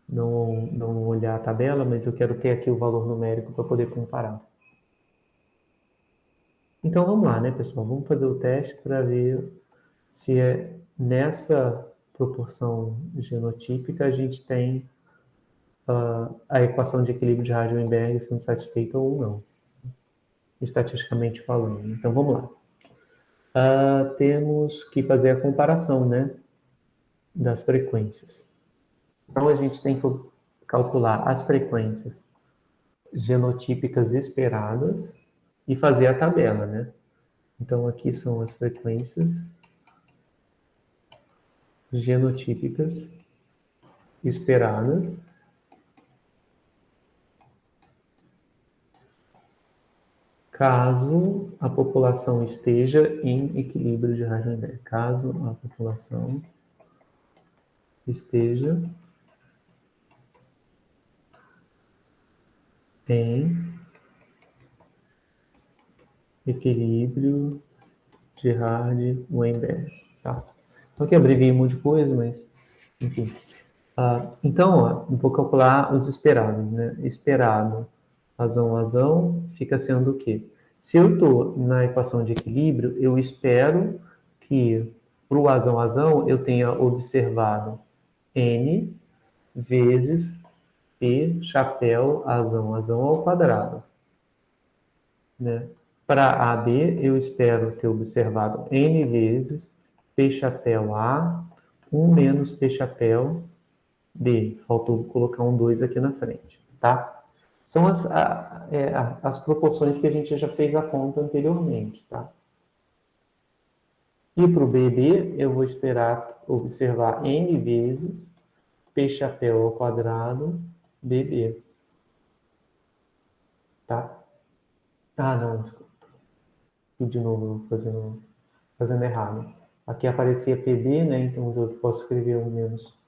não olhar a tabela, mas eu quero ter aqui o valor numérico para poder comparar. Então, vamos lá, né, pessoal? Vamos fazer o teste para ver se nessa proporção genotípica a gente tem a equação de equilíbrio de Hardy-Weinberg sendo satisfeita ou não, estatisticamente falando. Então, vamos lá. Temos que fazer a comparação, né? das frequências. Então, a gente tem que calcular as frequências genotípicas esperadas e fazer a tabela, né? Então, aqui são as frequências genotípicas esperadas caso a população esteja em equilíbrio de Heisenberg. Caso a população esteja em equilíbrio de Hardy-Weinberg. Tá? Então aqui abreviei um monte de coisa, mas enfim. Então, ó, vou calcular os esperados, né? Esperado, razão, fica sendo o quê? Se eu estou na equação de equilíbrio, eu espero que para o razão eu tenha observado n vezes p chapéu razão ao quadrado, né? Para AB, eu espero ter observado n vezes p chapéu A, 1 menos p chapéu B. Faltou colocar um 2 aqui na frente, tá? São as proporções que a gente já fez a conta anteriormente, tá? E para o BB, eu vou esperar observar n vezes p chapéu ao quadrado BB, tá? Ah, não, desculpa. De novo, fazendo errado. Aqui aparecia PB, né? Então eu posso escrever 1 menos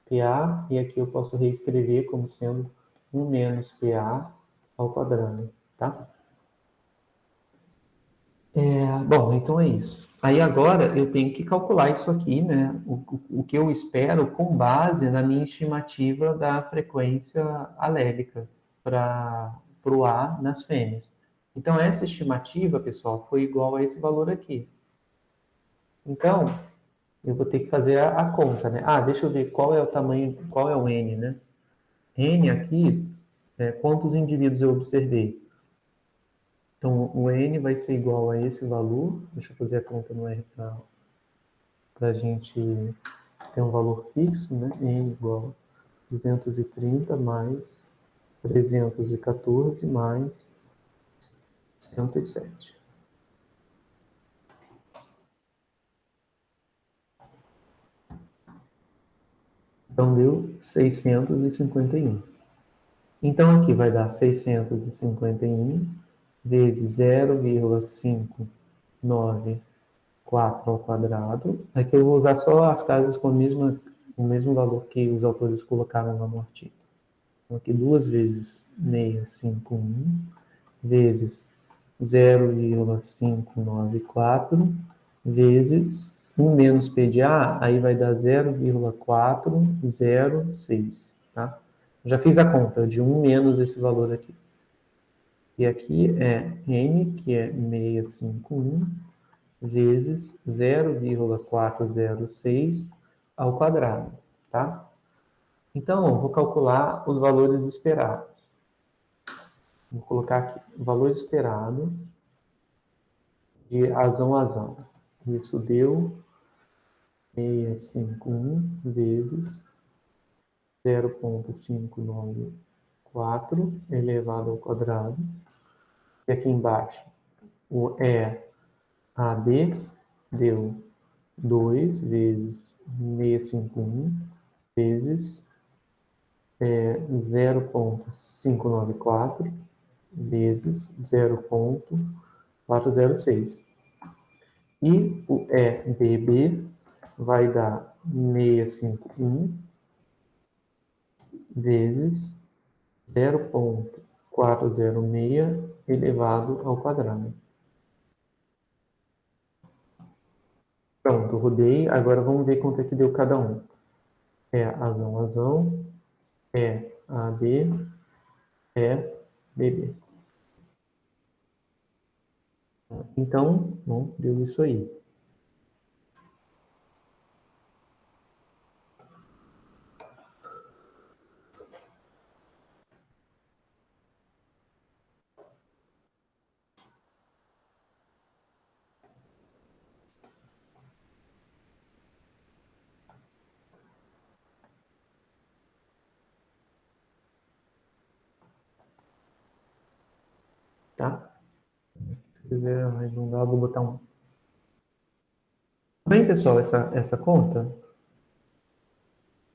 PA, e aqui eu posso reescrever como sendo 1 menos PA ao quadrado, tá? Bom, então é isso. Aí agora eu tenho que calcular isso aqui, né? O que eu espero com base na minha estimativa da frequência alélica para o A nas fêmeas. Então essa estimativa, pessoal, foi igual a esse valor aqui. Então, eu vou ter que fazer a conta, né? Deixa eu ver qual é o tamanho, qual é o N, né? N aqui, quantos indivíduos eu observei? Então, o N vai ser igual a esse valor. Deixa eu fazer a conta no R para a gente ter um valor fixo, né? N igual a 230 mais 314 mais 107. Então, deu 651. Então, aqui vai dar 651 vezes 0,594 ao quadrado. Aqui eu vou usar só as casas com o mesmo valor que os autores colocaram lá no artigo. Então, aqui 2 vezes 651 vezes 0,594 vezes 1 menos P de A, aí vai dar 0,406, tá? Já fiz a conta de 1 menos esse valor aqui. E aqui é N, que é 651, vezes 0,406 ao quadrado, tá? Então, eu vou calcular os valores esperados. Vou colocar aqui, o valor esperado de razão a razão. Isso deu 651 vezes 0,594 elevado ao quadrado. E aqui embaixo, o EAB deu 2 vezes 651 vezes 0,594 vezes 0,406. E o EBB vai dar 651 vezes 0,406 elevado ao quadrado. Pronto, rodei. Agora vamos ver quanto é que deu cada um. Azão, AB, BB. Então, bom, deu isso aí. tá? Se quiser arredondar, eu vou botar um. Bem, pessoal, essa conta?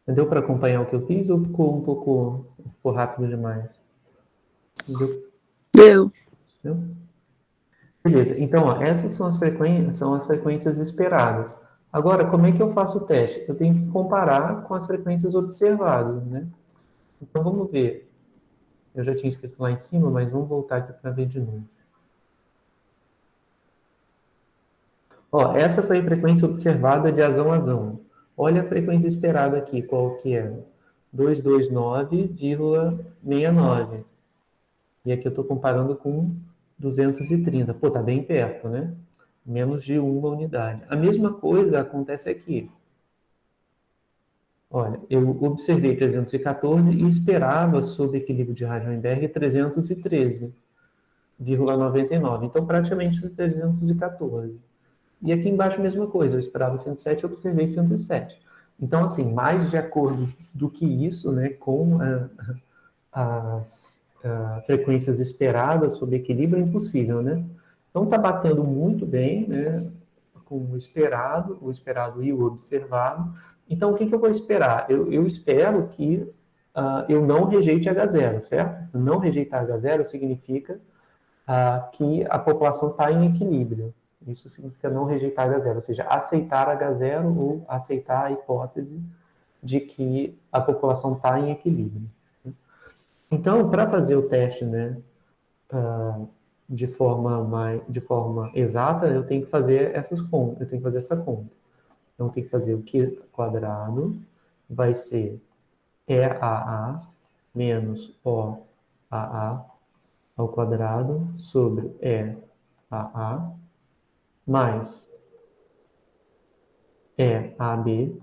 Deu para acompanhar o que eu fiz ou ficou rápido demais? Deu. Deu? Beleza, então, ó, essas são as frequências esperadas. Agora, como é que eu faço o teste? Eu tenho que comparar com as frequências observadas, né? Então, vamos ver. Eu já tinha escrito lá em cima, mas vamos voltar aqui para ver de novo. Ó, essa foi a frequência observada de azão a azão. Olha a frequência esperada aqui, qual que é? 229,69. E aqui eu estou comparando com 230. Pô, tá bem perto, né? Menos de uma unidade. A mesma coisa acontece aqui. Olha, eu observei 314 e esperava, sob equilíbrio de Heisenberg, 313,99. Então, praticamente 314. E aqui embaixo a mesma coisa, eu esperava 107 e observei 107. Então, assim, mais de acordo do que isso, né, com as frequências esperadas sob equilíbrio, é impossível, né? Então, está batendo muito bem, né, com o esperado e o observado. Então, o que eu vou esperar? Eu espero que eu não rejeite H0, certo? Não rejeitar H0 significa que a população está em equilíbrio. Isso significa não rejeitar H0, ou seja, aceitar H0 ou aceitar a hipótese de que a população está em equilíbrio. Então, para fazer o teste, né, de forma exata, eu tenho que fazer essas contas, eu tenho que fazer essa conta. Então, eu tenho que fazer o Q quadrado vai ser EAA menos OAA ao quadrado sobre EAA mais EAB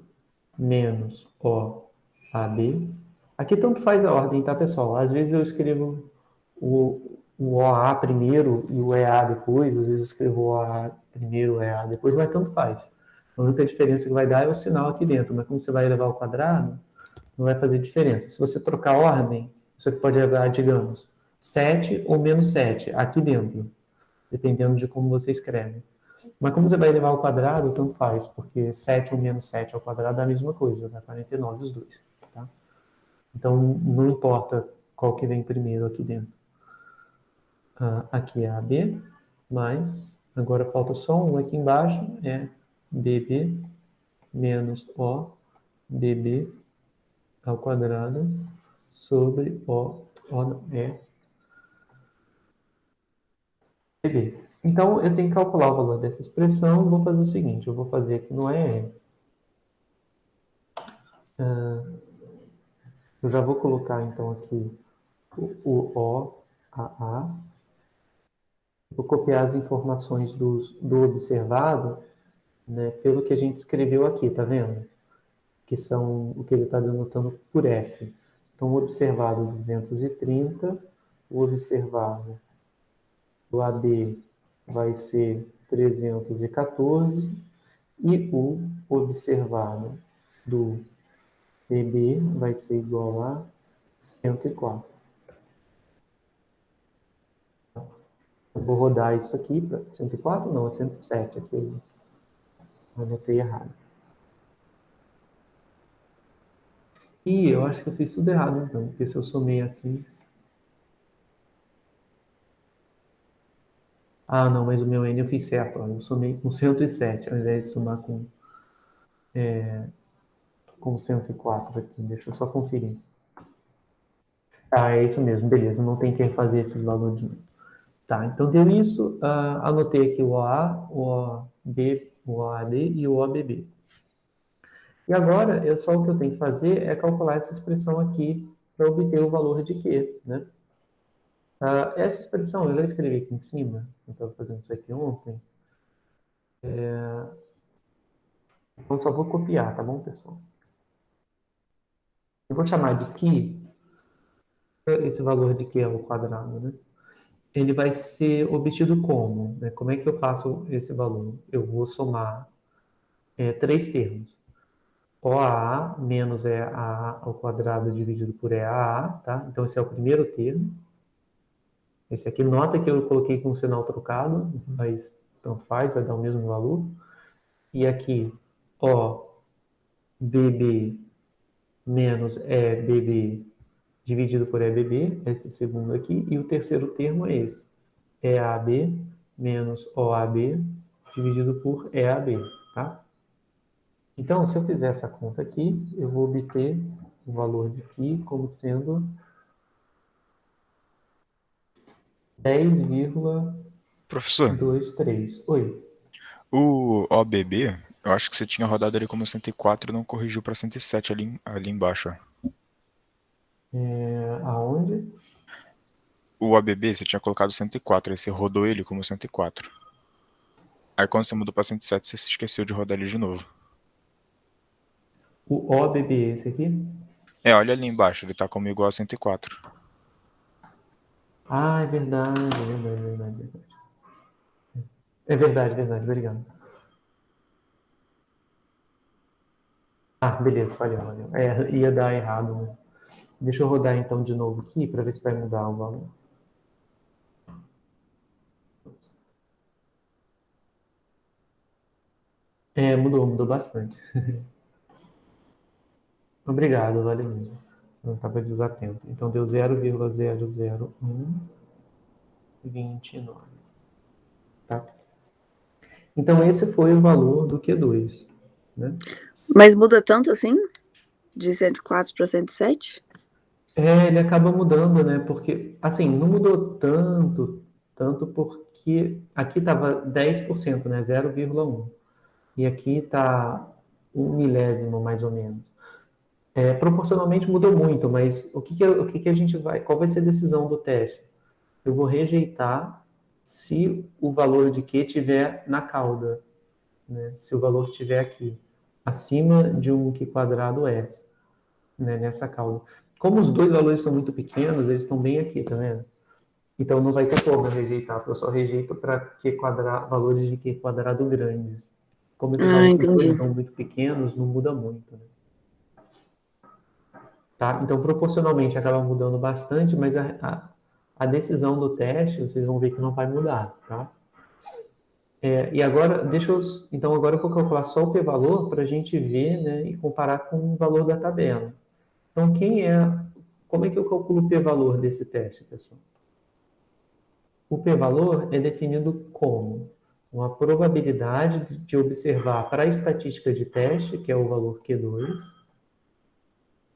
menos OAB. Aqui tanto faz a ordem, tá, pessoal? Às vezes eu escrevo o OA primeiro e o EA depois, às vezes eu escrevo o OA primeiro, o EA depois, mas tanto faz. A única diferença que vai dar é o sinal aqui dentro, mas como você vai elevar ao quadrado, não vai fazer diferença. Se você trocar a ordem, você pode levar, digamos, 7 ou menos 7 aqui dentro, dependendo de como você escreve. Mas como você vai elevar ao quadrado, tanto faz, porque 7 ou menos 7 ao quadrado é a mesma coisa, dá 49 os dois. Tá? Então, não importa qual que vem primeiro aqui dentro. Aqui é AB, mais, agora falta só um aqui embaixo, é BB menos OBB ao quadrado sobre BB. Então, eu tenho que calcular o valor dessa expressão, vou fazer o seguinte, eu vou fazer aqui no ER. Eu já vou colocar, então, aqui o OAA. Vou copiar as informações do observado, né, pelo que a gente escreveu aqui, tá vendo? Que são o que ele está denotando por F. Então, o observado 230, o observado do AB vai ser 314 e o observado do BB vai ser igual a 104. Eu vou rodar isso aqui para 104, não, é 107, aqui eu anotei errado. E eu acho que eu fiz tudo errado, então, porque se eu somei assim... Ah, não, mas o meu N eu fiz certo, ó, eu somei com 107, ao invés de somar com 104 aqui. Deixa eu só conferir. Ah, é isso mesmo, beleza, não tem que refazer esses valores não. Tá, então deu isso, anotei aqui o OA, o OB, o OAD e o OBB. E agora, só o que eu tenho que fazer é calcular essa expressão aqui para obter o valor de Q, né? Essa expressão eu já escrevi aqui em cima, eu estava fazendo isso aqui ontem. Então só vou copiar, tá bom, pessoal? Eu vou chamar de Q, esse valor de Q ao quadrado, né? Ele vai ser obtido como? Né? Como é que eu faço esse valor? Eu vou somar três termos. OAA menos EAA ao quadrado dividido por EAA, tá? Então esse é o primeiro termo. Esse aqui, nota que eu coloquei com o sinal trocado, mas tanto faz, vai dar o mesmo valor. E aqui, O, BB menos EBB dividido por EBB, esse segundo aqui, e o terceiro termo é esse, EAB menos OAB dividido por EAB, tá? Então, se eu fizer essa conta aqui, eu vou obter o valor de aqui como sendo 10,23. Professor, Oi. o OBB, eu acho que você tinha rodado ele como 104 e não corrigiu para 107 ali embaixo. Ó. Aonde? O OBB você tinha colocado 104, aí você rodou ele como 104. Aí quando você mudou para 107, você se esqueceu de rodar ele de novo. O OBB é esse aqui? Olha ali embaixo, ele tá como igual a 104. Ah, é verdade, é verdade, é verdade, é verdade. É verdade, verdade, obrigado. Ah, beleza, valeu, valeu. Ia dar errado, né? Deixa eu rodar então de novo aqui para ver se vai mudar o valor. Mudou bastante. Obrigado, valeu mesmo. Não estava desatento. Então deu 0,00129. Tá? Então esse foi o valor do Q2. Né? Mas muda tanto assim? De 104 para 107? Ele acaba mudando, né? Porque, assim, não mudou tanto porque aqui estava 10%, né? 0,1. E aqui está 1 milésimo, mais ou menos. Proporcionalmente mudou muito, mas o que a gente vai... Qual vai ser a decisão do teste? Eu vou rejeitar se o valor de Q estiver na cauda, né? Se o valor estiver aqui, acima de um Q quadrado S, né? Nessa cauda. Como os dois valores são muito pequenos, eles estão bem aqui, tá vendo? Então não vai ter como eu rejeitar, porque eu só rejeito para valores de Q quadrado grandes. Como esses valores Entendi. são muito pequenos, não muda muito, né? Tá? Então, proporcionalmente, acaba mudando bastante, mas a decisão do teste, vocês vão ver que não vai mudar, tá? E agora, então agora eu vou calcular só o p-valor para a gente ver, né, e comparar com o valor da tabela. Então, como é que eu calculo o p-valor desse teste, pessoal? O p-valor é definido como uma probabilidade de observar para a estatística de teste, que é o valor Q2,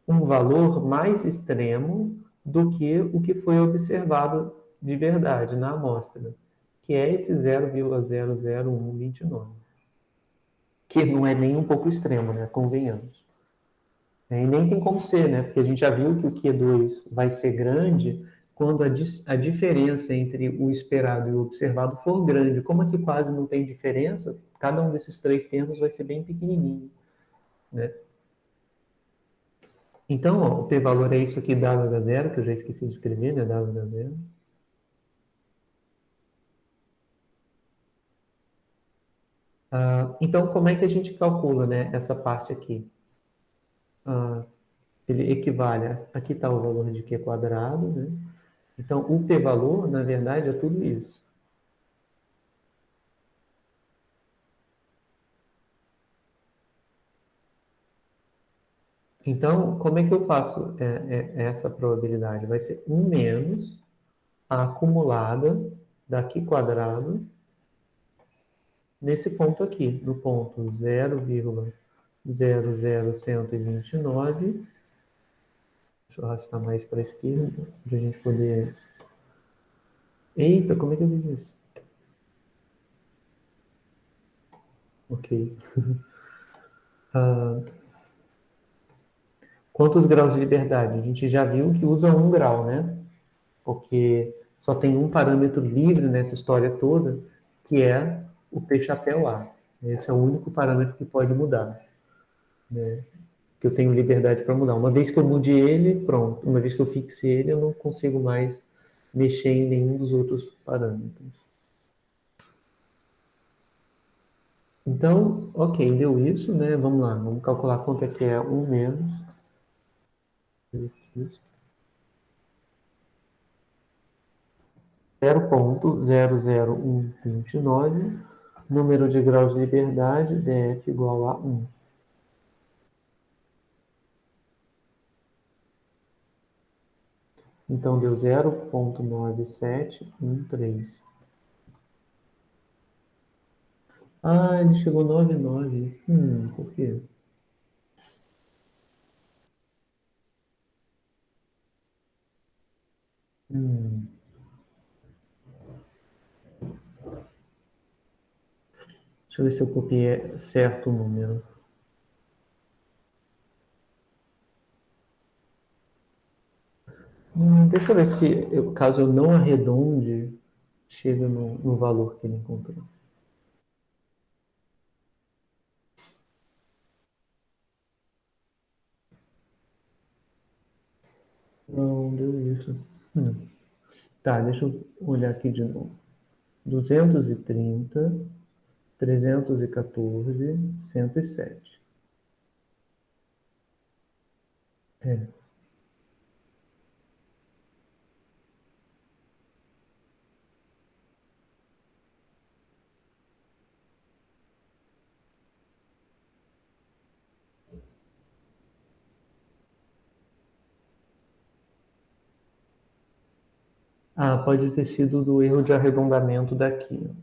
um valor mais extremo do que o que foi observado de verdade na amostra, que é esse 0,00129, que não é nem um pouco extremo, né? Convenhamos. E nem tem como ser, né? Porque a gente já viu que o Q2 vai ser grande quando a diferença entre o esperado e o observado for grande. Como aqui quase não tem diferença, cada um desses três termos vai ser bem pequenininho, né? Então, ó, o p-valor é isso aqui, WH0, que eu já esqueci de escrever, né? WH0. Então, como é que a gente calcula, né, essa parte aqui? Ele equivale aqui está o valor de Q quadrado, né? Então, o p-valor, na verdade, é tudo isso. Então, como é que eu faço essa probabilidade? Vai ser 1 menos a acumulada da Q quadrado nesse ponto aqui, no ponto 0,00129. Deixa eu arrastar mais para a esquerda, para a gente poder... Eita, como é que eu fiz isso? Ok. Quantos graus de liberdade? A gente já viu que usa 1 grau, né? Porque só tem um parâmetro livre nessa história toda, que é o P chapéu A. Esse é o único parâmetro que pode mudar, né? Que eu tenho liberdade para mudar. Uma vez que eu mude ele, pronto. Uma vez que eu fixe ele, eu não consigo mais mexer em nenhum dos outros parâmetros. Então, ok, deu isso, né? Vamos lá, vamos calcular quanto é que é 1 menos. Isso. 0,00129, número de graus de liberdade, df igual a 1. Então, deu 0,9713. Ah, ele chegou 99. Por quê? Deixa eu ver se eu copiei certo o número. Deixa eu ver se, caso eu não arredonde, chega no valor que ele encontrou. Não, deu isso. Tá, deixa eu olhar aqui de novo. 230, 314, 107. É. Ah, pode ter sido do erro de arredondamento daqui.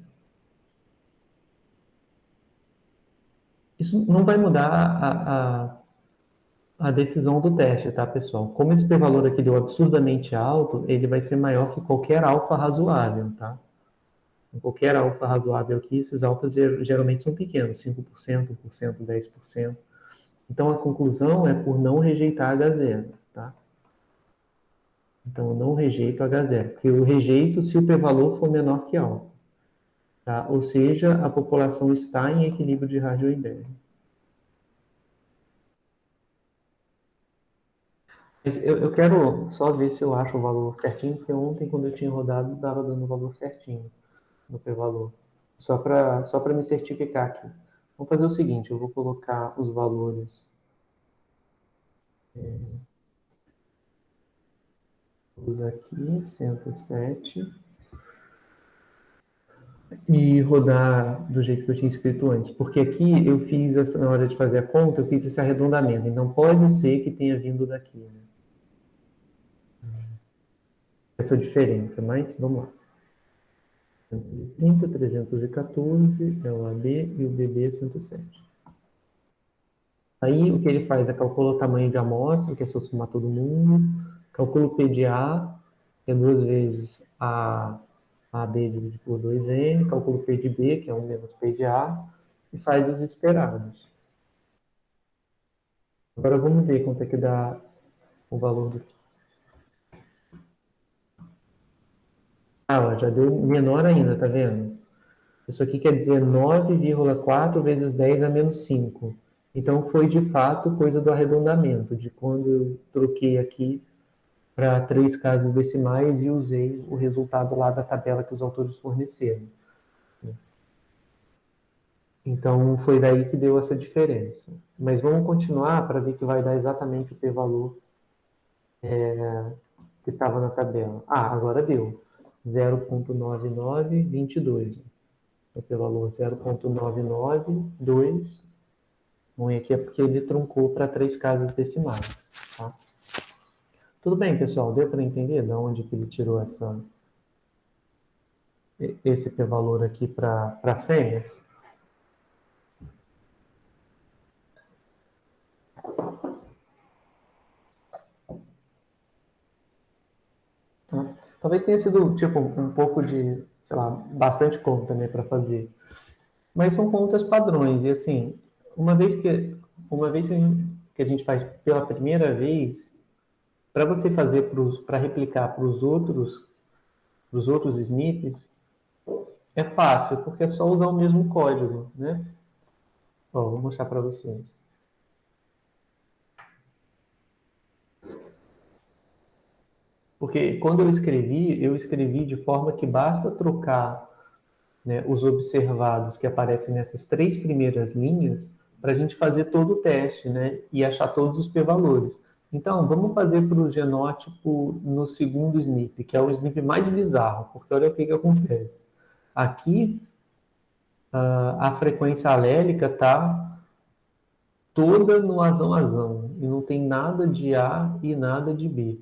Isso não vai mudar a decisão do teste, tá, pessoal? Como esse p-valor aqui deu absurdamente alto, ele vai ser maior que qualquer alfa razoável, tá? Qualquer alfa razoável aqui, esses alfas geralmente são pequenos, 5%, 1%, 10%. Então, a conclusão é por não rejeitar H0, tá? Então, eu não rejeito H0, porque eu rejeito se o p-valor for menor que alfa. Tá? Ou seja, a população está em equilíbrio de Hardy-Weinberg. Mas eu quero só ver se eu acho o valor certinho, porque ontem, quando eu tinha rodado, estava dando o valor certinho no p-valor. Só para me certificar aqui. Vamos fazer o seguinte, eu vou colocar os valores aqui, 107, e rodar do jeito que eu tinha escrito antes. Porque aqui eu fiz, na hora de fazer a conta, eu fiz esse arredondamento. Então pode ser que tenha vindo daqui, né? Essa diferença, mas vamos lá. 330, 314 é o AB e o BB é 107. Aí o que ele faz é calcula o tamanho de amostra, que é se eu somar todo mundo, calcula o P de A, que é 2 vezes a AB dividido por 2N, calcula o P de B, que é 1 menos P de A, e faz os esperados. Agora vamos ver quanto é que dá o valor do... Ah, ó, já deu menor ainda, tá vendo? Isso aqui quer dizer 9,4 vezes 10 a menos 5. Então, foi de fato coisa do arredondamento, de quando eu troquei aqui para 3 casas decimais e usei o resultado lá da tabela que os autores forneceram. Então, foi daí que deu essa diferença. Mas vamos continuar para ver que vai dar exatamente o p-valor que estava na tabela. Ah, agora deu. 0,9922. O p-valor 0,992. Bom, e aqui é porque ele truncou para 3 casas decimais. Tá? Tudo bem, pessoal? Deu para entender de onde que ele tirou esse p-valor aqui para as fêmeas? Tá? Talvez tenha sido tipo um pouco de, sei lá, bastante conta, né, para fazer. Mas são contas padrões. E assim, uma vez que a gente faz pela primeira vez, para você fazer para replicar para os outros SNPs, é fácil, porque é só usar o mesmo código, né? Ó, vou mostrar para vocês. Porque quando eu escrevi de forma que basta trocar, né, os observados que aparecem nessas 3 primeiras linhas para a gente fazer todo o teste, né, e achar todos os p-valores. Então, vamos fazer para o genótipo no segundo SNP, que é o SNP mais bizarro, porque olha o que acontece. Aqui, a frequência alélica está toda no azão-azão, e não tem nada de A e nada de B.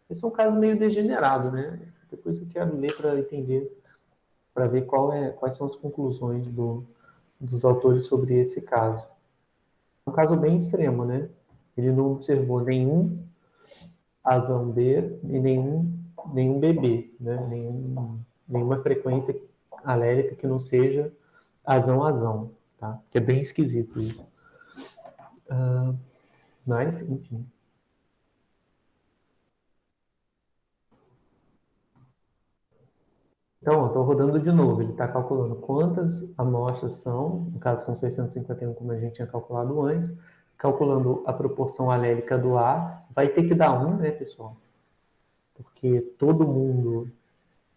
Esse é um caso meio degenerado, né? Depois eu quero ler para entender, para ver quais são as conclusões dos autores sobre esse caso. É um caso bem extremo, né? Ele não observou nenhum azão B e nenhum BB, né? Nenhuma frequência alélica que não seja azão-azão, tá? Que é bem esquisito isso. Mas, enfim. Então, estou rodando de novo. Ele está calculando quantas amostras são, no caso são 651, como a gente tinha calculado antes, calculando a proporção alélica do A. Vai ter que dar 1, né, pessoal? Porque todo mundo,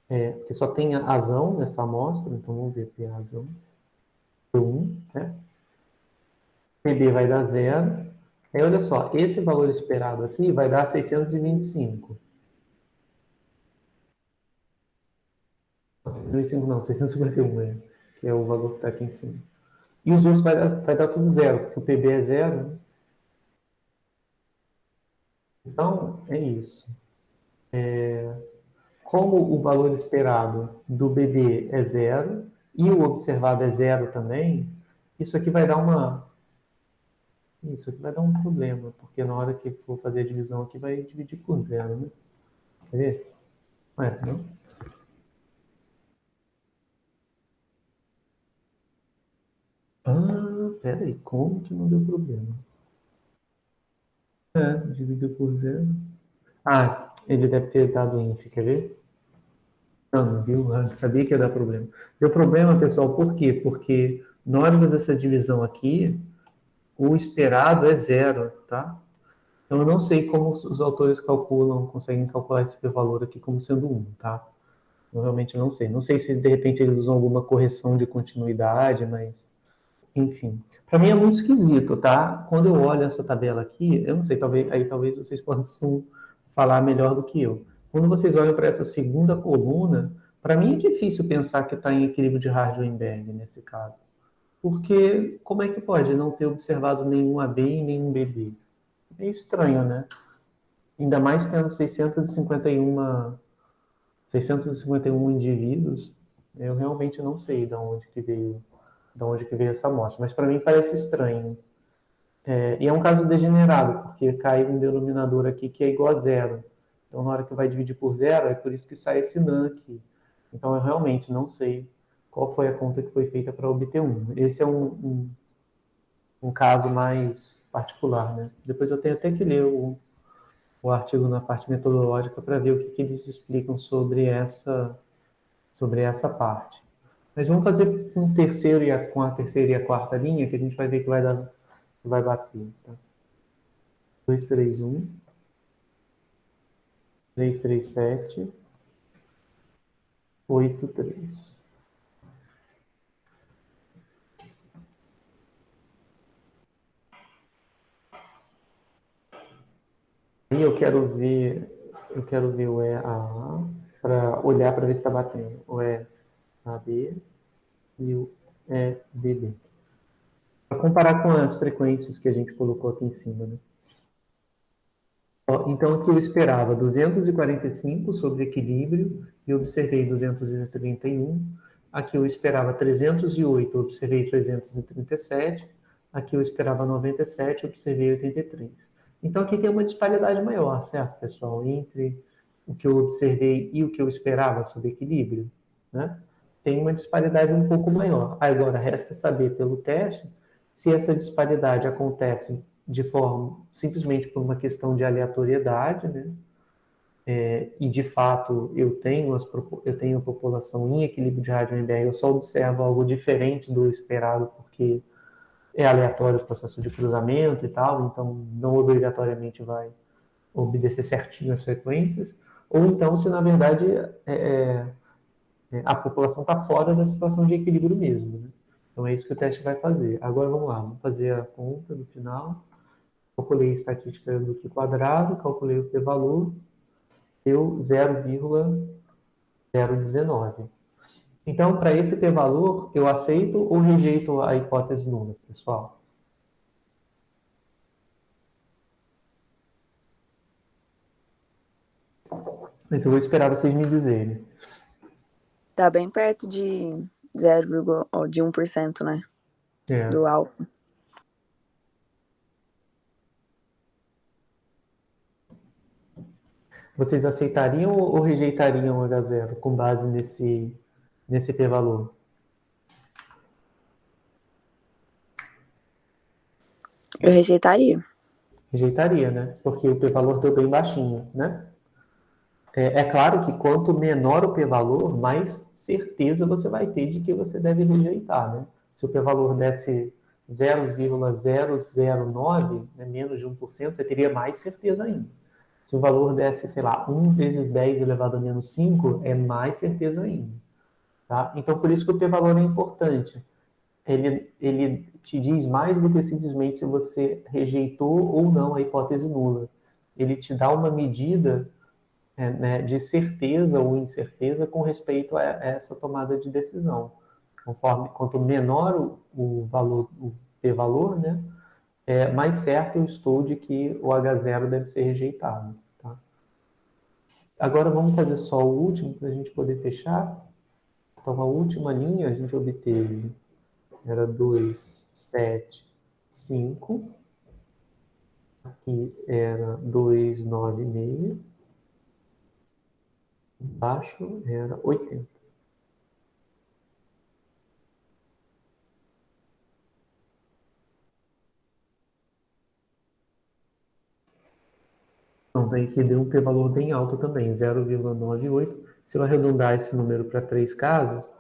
que só tem azão nessa amostra, então vamos ver aqui a azão. 1, certo? PB vai dar 0. Aí, olha só, esse valor esperado aqui vai dar 625. 625 não, 651, que é o valor que está aqui em cima. E os outros vai dar tudo 0, porque o PB é 0. Né? Então, é isso. Como o valor esperado do BB é 0 e o observado é 0 também, isso aqui vai dar um problema, porque na hora que for fazer a divisão aqui vai dividir por 0, né? Quer ver? Ué, não? Peraí, como que não deu problema? Dividiu por 0. Ele deve ter dado inf, quer ver? Não viu? Sabia que ia dar problema. Deu problema, pessoal, por quê? Porque na hora de fazer essa divisão aqui, o esperado é 0, tá? Então, eu não sei como os autores conseguem calcular esse valor aqui como sendo 1, tá? Eu realmente não sei. Não sei se, de repente, eles usam alguma correção de continuidade, mas... Enfim. Para mim é muito esquisito, tá? Quando eu olho essa tabela aqui, eu não sei, talvez vocês possam falar melhor do que eu. Quando vocês olham para essa segunda coluna, para mim é difícil pensar que está em equilíbrio de Hardy-Weinberg nesse caso. Porque como é que pode não ter observado nenhum AB e nenhum BB? É estranho, né? Ainda mais tendo 651 indivíduos, eu realmente não sei de onde que veio essa amostra, mas para mim parece estranho. E é um caso degenerado, porque cai um denominador aqui que é igual a 0. Então, na hora que vai dividir por 0, é por isso que sai esse NaN aqui. Então, eu realmente não sei qual foi a conta que foi feita para obter 1. Esse é um caso mais particular, né? Depois eu tenho até que ler o artigo na parte metodológica para ver o que eles explicam sobre essa parte. Mas vamos fazer com a terceira e a quarta linha, que a gente vai ver que vai bater. Tá? 2, 3, 1. 3, 3, 7. 8, 3. E eu quero ver o EAA para olhar para ver se está batendo. O EAB e o EBB. Para comparar com as frequências que a gente colocou aqui em cima, né? Então, aqui eu esperava 245 sobre equilíbrio e observei 231. Aqui eu esperava 308, observei 337. Aqui eu esperava 97, observei 83. Então, aqui tem uma disparidade maior, certo, pessoal? Entre o que eu observei e o que eu esperava sobre equilíbrio, né? Tem uma disparidade um pouco maior. Agora, resta saber pelo teste se essa disparidade acontece de forma simplesmente por uma questão de aleatoriedade, né? E de fato eu tenho a população em equilíbrio de Hardy-Weinberg, eu só observo algo diferente do esperado porque é aleatório o processo de cruzamento e tal, então não obrigatoriamente vai obedecer certinho as frequências, ou então se na verdade a população está fora da situação de equilíbrio mesmo, né? Então é isso que o teste vai fazer. Agora vamos lá, vamos fazer a conta no final. calculei a estatística do Q quadrado, calculei o p-valor, deu 0,019. Então, para esse p-valor, eu aceito ou rejeito a hipótese nula, pessoal? Mas eu vou esperar vocês me dizerem. Tá bem perto de 1%, né? Do alfa. Vocês aceitariam ou rejeitariam H0 com base nesse p-valor? Eu rejeitaria. Rejeitaria, né? Porque o p-valor deu bem baixinho, né? É claro que quanto menor o p-valor, mais certeza você vai ter de que você deve rejeitar, né? Se o p-valor desse 0,009, né, menos de 1%, você teria mais certeza ainda. Se o valor desse, sei lá, 1 vezes 10 elevado a menos 5, é mais certeza ainda. Tá? Então, por isso que o p-valor é importante. Ele te diz mais do que simplesmente se você rejeitou ou não a hipótese nula. Ele te dá uma medida né, de certeza ou incerteza com respeito a essa tomada de decisão. Quanto menor o valor, o p-valor, né, mais certo eu estou de que o H0 deve ser rejeitado. Tá? Agora vamos fazer só o último para a gente poder fechar. Então a última linha a gente obteve era 2, 7, 5. Aqui era 2, 9, meio. Embaixo era 80. Então, daí que deu um p-valor bem alto também, 0,98. Se eu arredondar esse número para 3 casas,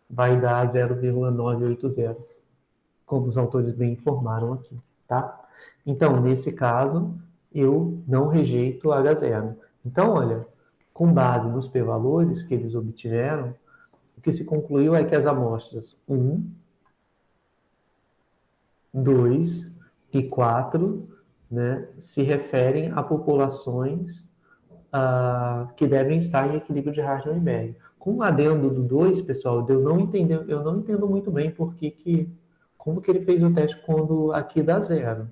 vai dar 0,980, como os autores bem informaram aqui, tá? Então, nesse caso, eu não rejeito H0. Então, olha, com base nos p-valores que eles obtiveram, o que se concluiu é que as amostras 1, 2 e 4, né, se referem a populações que devem estar em equilíbrio de Harshman-Weinberg. Com o adendo do 2, pessoal, eu não entendo muito bem como que ele fez o teste quando aqui dá 0.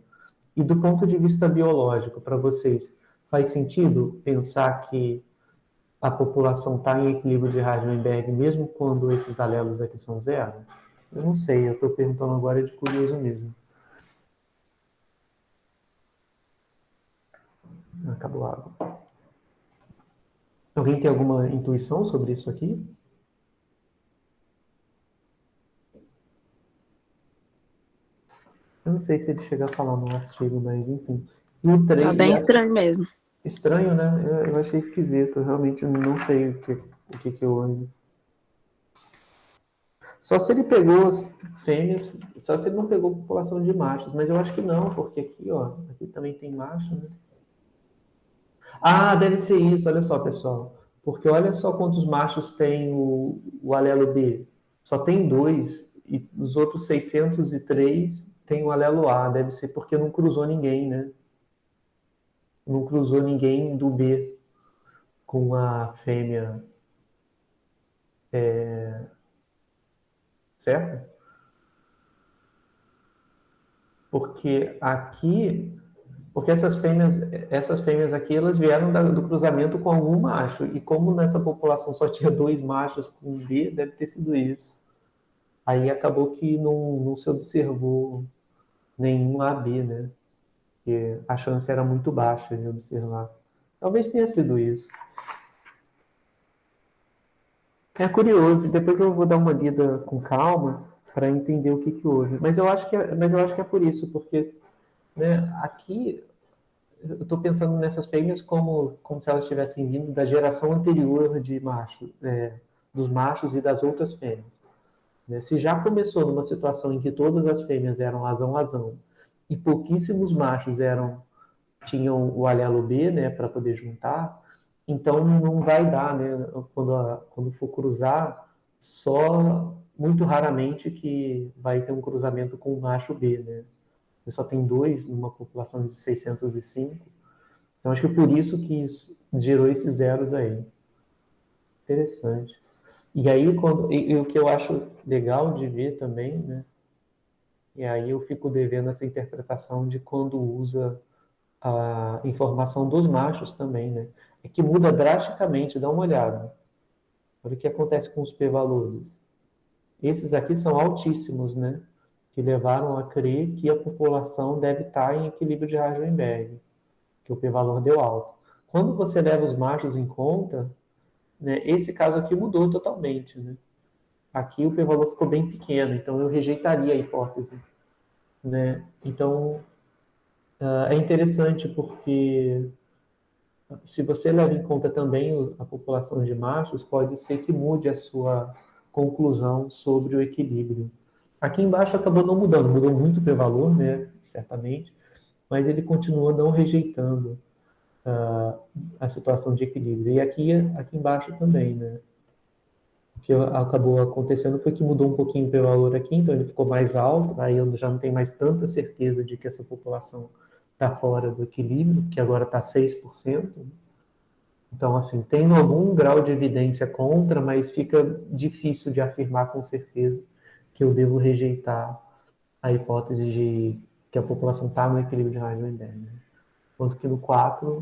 E do ponto de vista biológico, para vocês, faz sentido pensar que a população está em equilíbrio de Harshman-Weinberg mesmo quando esses alelos aqui são 0? Eu não sei, eu estou perguntando agora de curioso mesmo. Acabou a água. Alguém tem alguma intuição sobre isso aqui? Eu não sei se ele chega a falar no artigo, mas enfim. E o 3, Tá bem estranho mesmo. Estranho, né? Eu achei esquisito. Eu realmente não sei o que houve. Só se ele pegou as fêmeas, só se ele não pegou população de machos, mas eu acho que não, porque aqui, ó, aqui também tem macho, né? Ah, deve ser isso, olha só, pessoal. Porque olha só quantos machos tem o alelo B. Só tem 2, e os outros 603 tem o alelo A. Deve ser porque não cruzou ninguém, né? Não cruzou ninguém do B com a fêmea. Certo? Porque aqui, porque essas fêmeas aqui, elas vieram do cruzamento com algum macho. E como nessa população só tinha 2 machos com B, deve ter sido isso. Aí acabou que não se observou nenhum AB, né? Porque a chance era muito baixa de observar. Talvez tenha sido isso. É curioso, depois eu vou dar uma lida com calma para entender o que houve. Mas eu acho que é por isso, porque, né, aqui eu estou pensando nessas fêmeas como se elas tivessem vindo da geração anterior de macho, dos machos e das outras fêmeas. Né? Se já começou numa situação em que todas as fêmeas eram azão e pouquíssimos machos tinham o alelo B, né, para poder juntar, então não vai dar, né, quando for cruzar, só muito raramente que vai ter um cruzamento com o macho B, né? Você só tem 2 numa população de 605. Então, acho que por isso que gerou esses zeros aí. Interessante. E aí, o que eu acho legal de ver também, né? E aí eu fico devendo essa interpretação de quando usa a informação dos machos também, né? É que muda drasticamente, dá uma olhada. Olha o que acontece com os p-valores. Esses aqui são altíssimos, né? Que levaram a crer que a população deve estar em equilíbrio de Heisenberg, que o p-valor deu alto. Quando você leva os machos em conta, né, esse caso aqui mudou totalmente, né? Aqui o p-valor ficou bem pequeno, então eu rejeitaria a hipótese, né? Então, é interessante porque se você leva em conta também a população de machos, pode ser que mude a sua conclusão sobre o equilíbrio. Aqui embaixo acabou não mudando, mudou muito o p-valor, né, certamente, mas ele continua não rejeitando a situação de equilíbrio. E aqui embaixo também, né. O que acabou acontecendo foi que mudou um pouquinho o p-valor aqui, então ele ficou mais alto, aí eu já não tenho mais tanta certeza de que essa população está fora do equilíbrio, que agora está 6%. Então, assim, tem algum grau de evidência contra, mas fica difícil de afirmar com certeza que eu devo rejeitar a hipótese de que a população está no equilíbrio de Heisenberg. Né? Enquanto que no 4,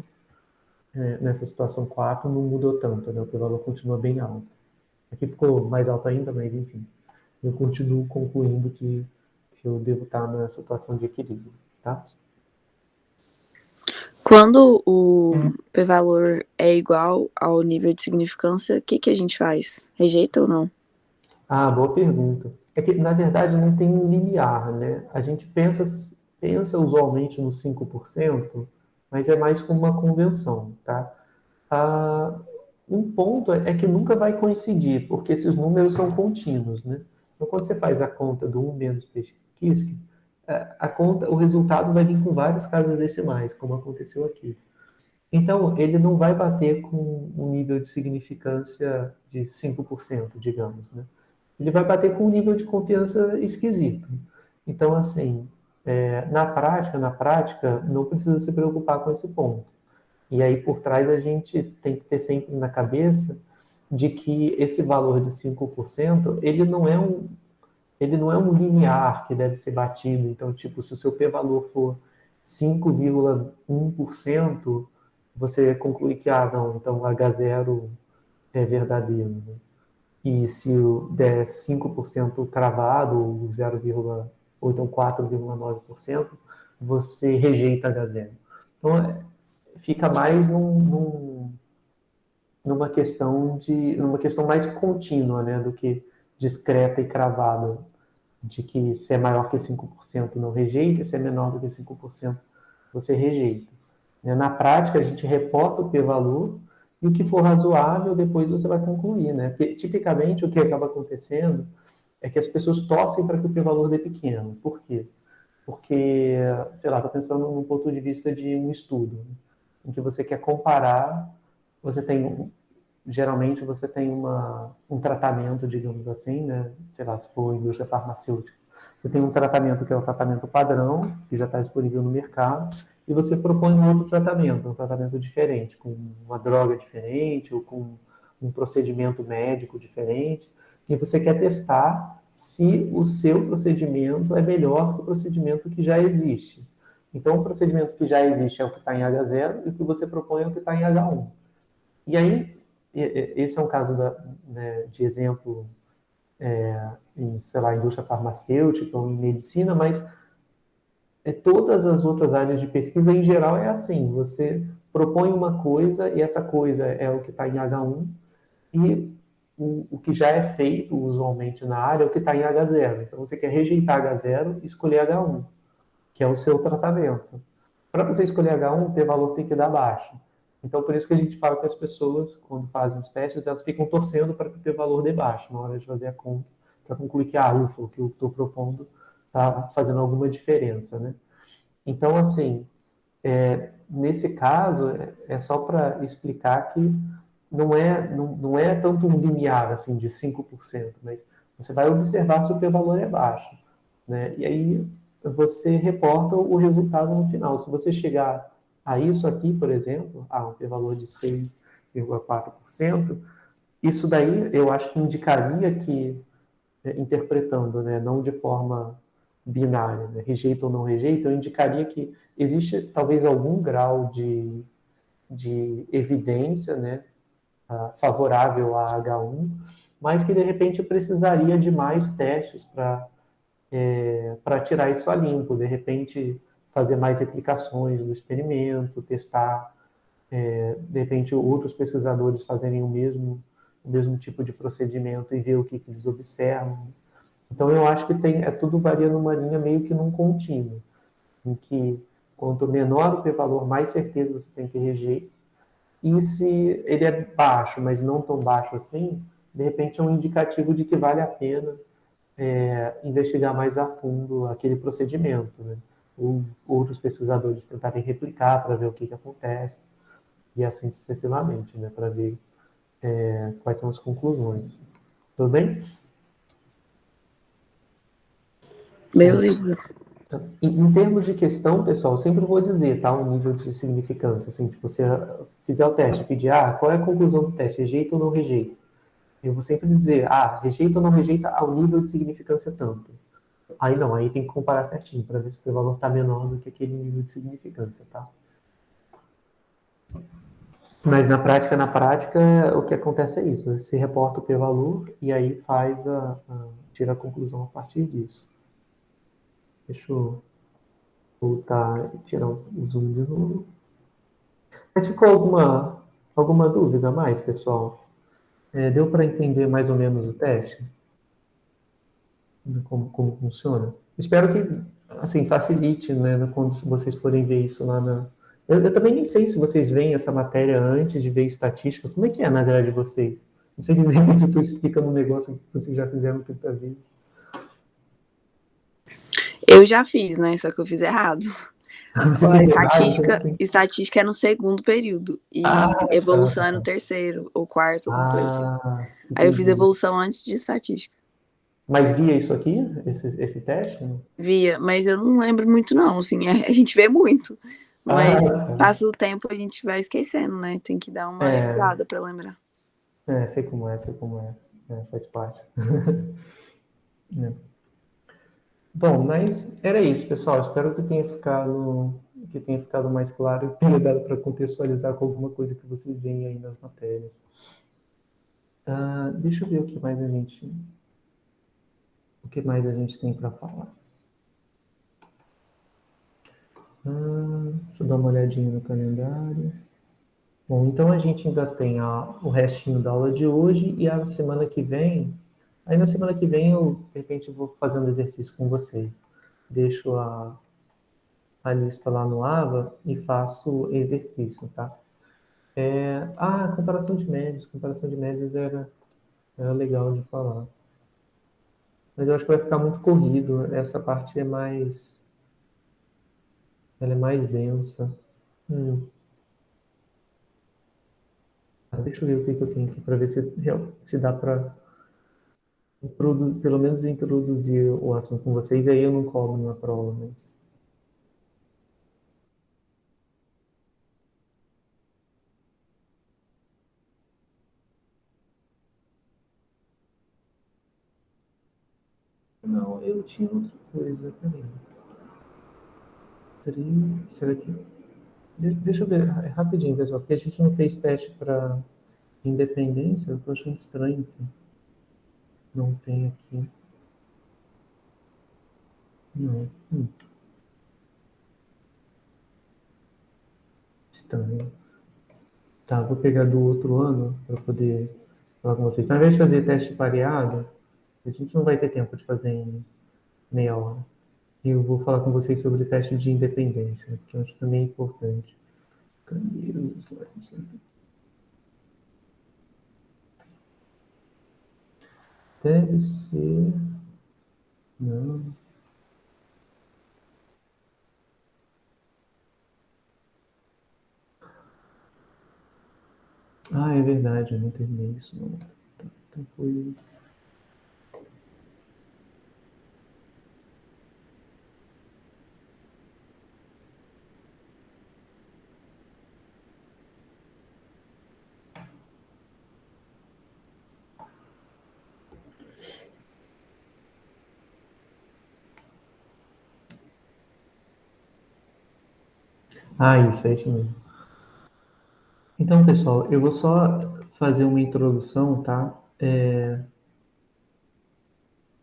nessa situação 4, não mudou tanto, né? O valor continua bem alto. Aqui ficou mais alto ainda, mas enfim, eu continuo concluindo que eu devo estar na situação de equilíbrio, tá? Quando o p-valor é igual ao nível de significância, o que a gente faz? Rejeita ou não? Ah, boa pergunta. É que, na verdade, não tem um limiar, né? A gente pensa usualmente no 5%, mas é mais como uma convenção, tá? Um ponto é que nunca vai coincidir, porque esses números são contínuos, né? Então, quando você faz a conta do 1 menos Pesquisky, o resultado vai vir com várias casas decimais, como aconteceu aqui. Então, ele não vai bater com um nível de significância de 5%, digamos, né? Ele vai bater com um nível de confiança esquisito. Então, assim, na prática, não precisa se preocupar com esse ponto. E aí, por trás, a gente tem que ter sempre na cabeça de que esse valor de 5%, ele não é um linear que deve ser batido. Então, tipo, se o seu p-valor for 5,1%, você conclui que, não, então H0 é verdadeiro. Né? E se der 5% cravado, ou 0,8 ou então 4,9%, você rejeita H0. Então, fica mais numa questão mais contínua, né, do que discreta e cravada, de que se é maior que 5% não rejeita, se é menor do que 5% você rejeita. Na prática, a gente reporta o p-valor e o que for razoável, depois você vai concluir, né? Porque, tipicamente, o que acaba acontecendo é que as pessoas torcem para que o p-valor dê pequeno. Por quê? Porque, sei lá, estou pensando num ponto de vista de um estudo, né? Em que você quer comparar, geralmente você tem um tratamento, digamos assim, né? Sei lá, se for indústria farmacêutica, você tem um tratamento que é o tratamento padrão, que já está disponível no mercado, e você propõe um outro tratamento, um tratamento diferente, com uma droga diferente, ou com um procedimento médico diferente, e você quer testar se o seu procedimento é melhor que o procedimento que já existe. Então, o procedimento que já existe é o que está em H0 e o que você propõe é o que está em H1. E aí, esse é um caso de exemplo em, sei lá, indústria farmacêutica ou em medicina, mas todas as outras áreas de pesquisa, em geral, é assim. Você propõe uma coisa e essa coisa é o que está em H1 e o que já é feito usualmente na área é o que está em H0. Então, você quer rejeitar H0 e escolher H1, que é o seu tratamento. Para você escolher H1, o p-valor tem que dar baixo. Então, por isso que a gente fala que as pessoas, quando fazem os testes, elas ficam torcendo para que o p-valor dê baixo na hora de fazer a conta, para concluir que, ufa, o que eu estou propondo está fazendo alguma diferença, né? Então, assim, nesse caso, é só para explicar que não é tanto um linear, assim, de 5%, mas você vai observar se o p-valor é baixo, né? E aí, você reporta o resultado no final. Se você chegar a isso aqui, por exemplo, um p-valor de 6,4%, isso daí eu acho que indicaria que, interpretando, né, não de forma binária, né, rejeita ou não rejeita, eu indicaria que existe talvez algum grau de evidência, né, favorável a H1, mas que de repente precisaria de mais testes para tirar isso a limpo, de repente fazer mais replicações do experimento, testar, de repente outros pesquisadores fazerem o mesmo tipo de procedimento e ver o que eles observam. Então eu acho que tudo varia numa linha meio que num contínuo, em que quanto menor o p-valor, mais certeza você tem que rejeitar. E se ele é baixo, mas não tão baixo assim, de repente é um indicativo de que vale a pena investigar mais a fundo aquele procedimento, né? Ou outros pesquisadores tentarem replicar para ver o que acontece, e assim sucessivamente, né? Para ver quais são as conclusões. Tudo bem? Beleza. Em termos de questão, pessoal, eu sempre vou dizer, tá? Um nível de significância. Assim, tipo, você fizer o teste, pedir, qual é a conclusão do teste? Rejeita ou não rejeita? Eu vou sempre dizer, rejeita ou não rejeita ao nível de significância tanto. Aí não, aí tem que comparar certinho, para ver se o valor está menor do que aquele nível de significância, tá? Mas na prática, o que acontece é isso. Você reporta o p-valor e aí tira a conclusão a partir disso. Deixa eu voltar e tirar o zoom de novo. Mas ficou alguma dúvida a mais, pessoal? Deu para entender mais ou menos o teste? Como funciona? Espero que, assim, facilite, né, quando vocês forem ver isso lá na... Eu também nem sei se vocês veem essa matéria antes de ver estatística. Como é que é na grade de vocês? Não sei se lembram se eu estou explicando um negócio que vocês já fizeram 30 vezes. Eu já fiz, né? Só que eu fiz errado. Você A fez errado? Como assim? estatística é no segundo período. E evolução é no terceiro ou quarto, alguma coisa assim. Aí eu fiz Entendi. evolução antes de estatística. Mas via isso aqui, esse teste? Via, mas eu não lembro muito, não. Assim, a gente vê muito. Mas Tá. passa o tempo, a gente vai esquecendo, né? Tem que dar uma revisada para lembrar. Sei como é. Faz parte. Bom, mas era isso, pessoal. Espero que tenha ficado mais claro e tenha dado para contextualizar com alguma coisa que vocês veem aí nas matérias. Deixa eu ver o que mais a gente tem para falar. Deixa eu dar uma olhadinha no calendário. Bom, então a gente ainda tem o restinho da aula de hoje e a semana que vem. Aí na semana que vem eu, de repente, vou fazendo exercício com vocês. Deixo a lista lá no AVA e faço exercício, tá? Comparação de médias. Comparação de médias era legal de falar. Mas eu acho que vai ficar muito corrido. Essa parte ela é mais densa. Deixa eu ver o que eu tenho aqui para ver se dá para pelo menos introduzir o assunto com vocês. Aí eu não cobro na prova, mas... Não, eu tinha outra coisa. Peraí. Será que... Deixa eu ver rapidinho, pessoal, porque a gente não fez teste para independência. Eu tô achando estranho que não tem aqui. Não. Estranho. Tá, vou pegar do outro ano para poder falar com vocês. Então, ao invés de fazer teste pareado, a gente não vai ter tempo de fazer em meia hora. E eu vou falar com vocês sobre teste de independência, que eu acho também é importante. Cadê os slides? Deve ser... Não. É verdade, eu não terminei isso. Não. Então foi... Isso, é isso mesmo. Então, pessoal, eu vou só fazer uma introdução, tá?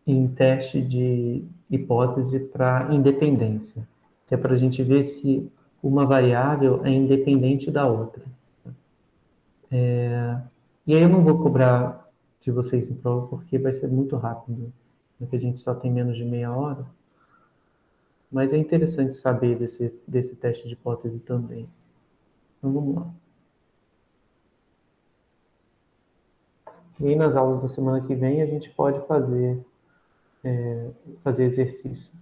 Em teste de hipótese para independência, que é para a gente ver se uma variável é independente da outra. E aí eu não vou cobrar de vocês em prova, porque vai ser muito rápido, porque a gente só tem menos de meia hora. Mas é interessante saber desse teste de hipótese também. Então vamos lá. E aí nas aulas da semana que vem a gente pode fazer exercício.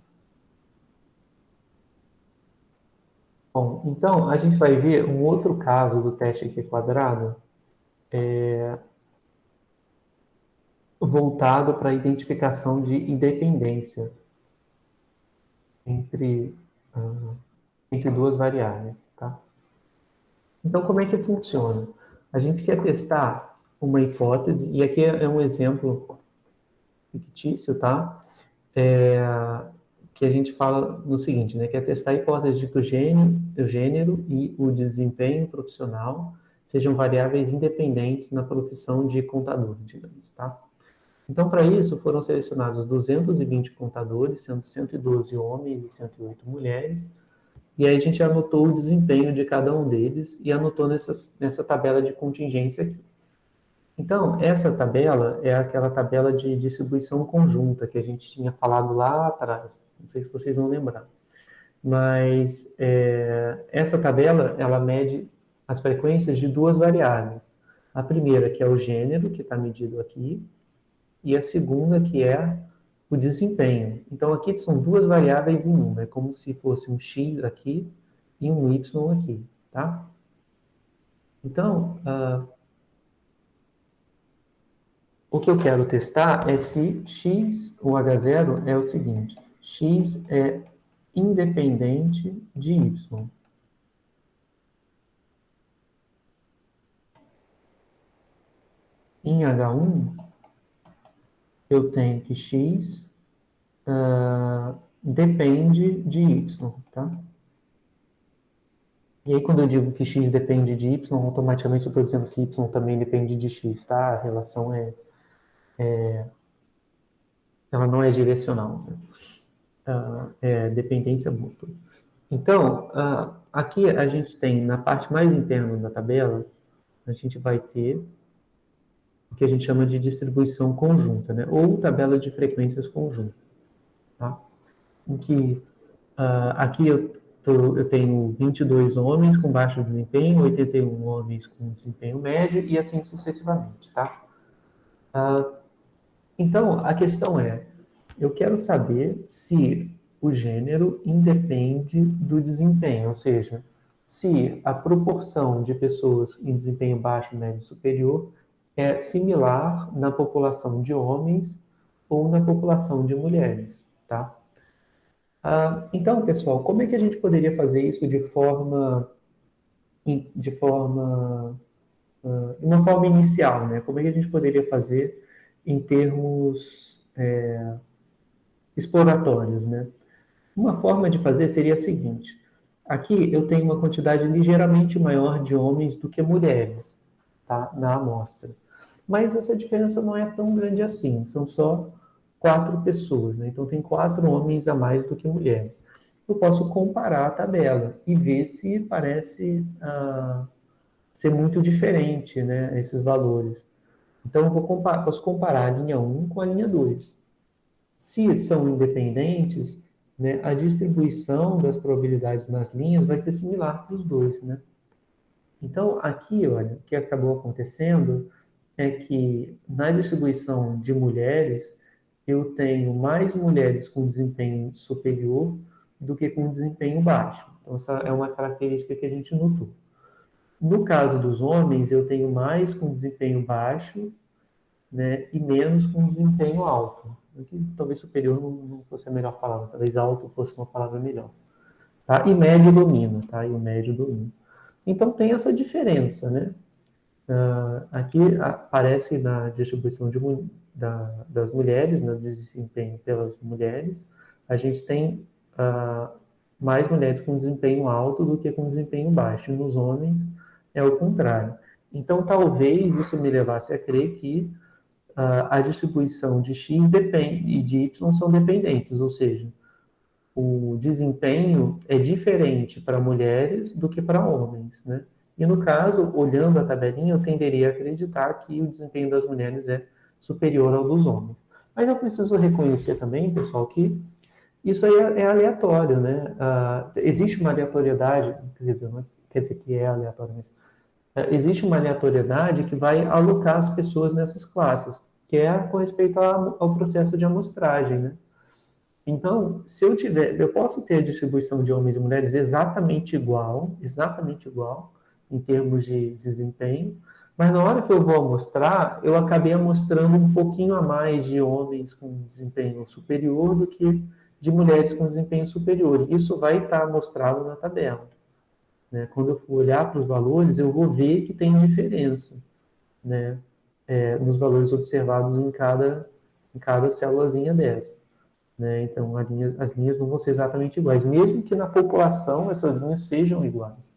Bom, então a gente vai ver um outro caso do teste aqui quadrado, voltado para a identificação de independência entre, ah, entre duas variáveis, tá? Então, como é que funciona? A gente quer testar uma hipótese, e aqui é um exemplo fictício, tá? Que a gente fala no seguinte, né? Que é testar a hipótese de que o gênero e o desempenho profissional sejam variáveis independentes na profissão de contador, digamos, tá? Então, para isso, foram selecionados 220 contadores, sendo 112 homens e 108 mulheres, e aí a gente anotou o desempenho de cada um deles e anotou nessa tabela de contingência aqui. Então, essa tabela é aquela tabela de distribuição conjunta que a gente tinha falado lá atrás. Não sei se vocês vão lembrar. Mas essa tabela, ela mede as frequências de duas variáveis. A primeira, que é o gênero, que está medido aqui, e a segunda, que é o desempenho. Então, aqui são duas variáveis em uma. É como se fosse um x aqui e um y aqui, tá? Então, o que eu quero testar é se x, o H0, é o seguinte. X é independente de y. Em H1, eu tenho que x depende de y, tá? E aí, quando eu digo que x depende de y, automaticamente eu estou dizendo que y também depende de x, tá? A relação ela não é direcional, né? É dependência mútua. Então, aqui a gente tem, na parte mais interna da tabela, a gente vai ter o que a gente chama de distribuição conjunta, né? Ou tabela de frequências conjunta, tá? Em que aqui eu tenho 22 homens com baixo desempenho, 81 homens com desempenho médio e assim sucessivamente, tá? Então, a questão é, eu quero saber se o gênero independe do desempenho, ou seja, se a proporção de pessoas em desempenho baixo, médio e superior é similar na população de homens ou na população de mulheres, tá? Então, pessoal, como é que a gente poderia fazer isso de uma forma inicial, né? Como é que a gente poderia fazer em termos exploratórios, né? Uma forma de fazer seria a seguinte: aqui eu tenho uma quantidade ligeiramente maior de homens do que mulheres, tá? Na amostra. Mas essa diferença não é tão grande assim, são só 4 pessoas, né? Então tem 4 homens a mais do que mulheres. Eu posso comparar a tabela e ver se parece ser muito diferente, né, esses valores. Então eu posso comparar a linha 1 com a linha 2. Se são independentes, né, a distribuição das probabilidades nas linhas vai ser similar para os dois, né? Então, aqui, olha, o que acabou acontecendo é que na distribuição de mulheres, eu tenho mais mulheres com desempenho superior do que com desempenho baixo. Então, essa é uma característica que a gente notou. No caso dos homens, eu tenho mais com desempenho baixo, né, e menos com desempenho alto. Aqui, talvez superior não fosse a melhor palavra, talvez alto fosse uma palavra melhor. Tá? E médio domina, tá? E o médio domina. Então tem essa diferença, né? Aqui aparece na distribuição das mulheres, no desempenho pelas mulheres, a gente tem mais mulheres com desempenho alto do que com desempenho baixo. E nos homens é o contrário. Então, talvez isso me levasse a crer que a distribuição de X e de Y são dependentes, ou seja, o desempenho é diferente para mulheres do que para homens, né? E no caso, olhando a tabelinha, eu tenderia a acreditar que o desempenho das mulheres é superior ao dos homens. Mas eu preciso reconhecer também, pessoal, que isso aí é aleatório, né? Existe uma aleatoriedade, não quer dizer que é aleatório, mas existe uma aleatoriedade que vai alocar as pessoas nessas classes, que é com respeito ao processo de amostragem, né? Então, se eu posso ter a distribuição de homens e mulheres exatamente igual, em termos de desempenho, mas na hora que eu vou amostrar, eu acabei amostrando um pouquinho a mais de homens com desempenho superior do que de mulheres com desempenho superior. Isso vai estar mostrado na tabela, né? Quando eu for olhar para os valores, eu vou ver que tem diferença, né? Nos valores observados em cada célulazinha dessa. Né? Então, as linhas não vão ser exatamente iguais, mesmo que na população essas linhas sejam iguais.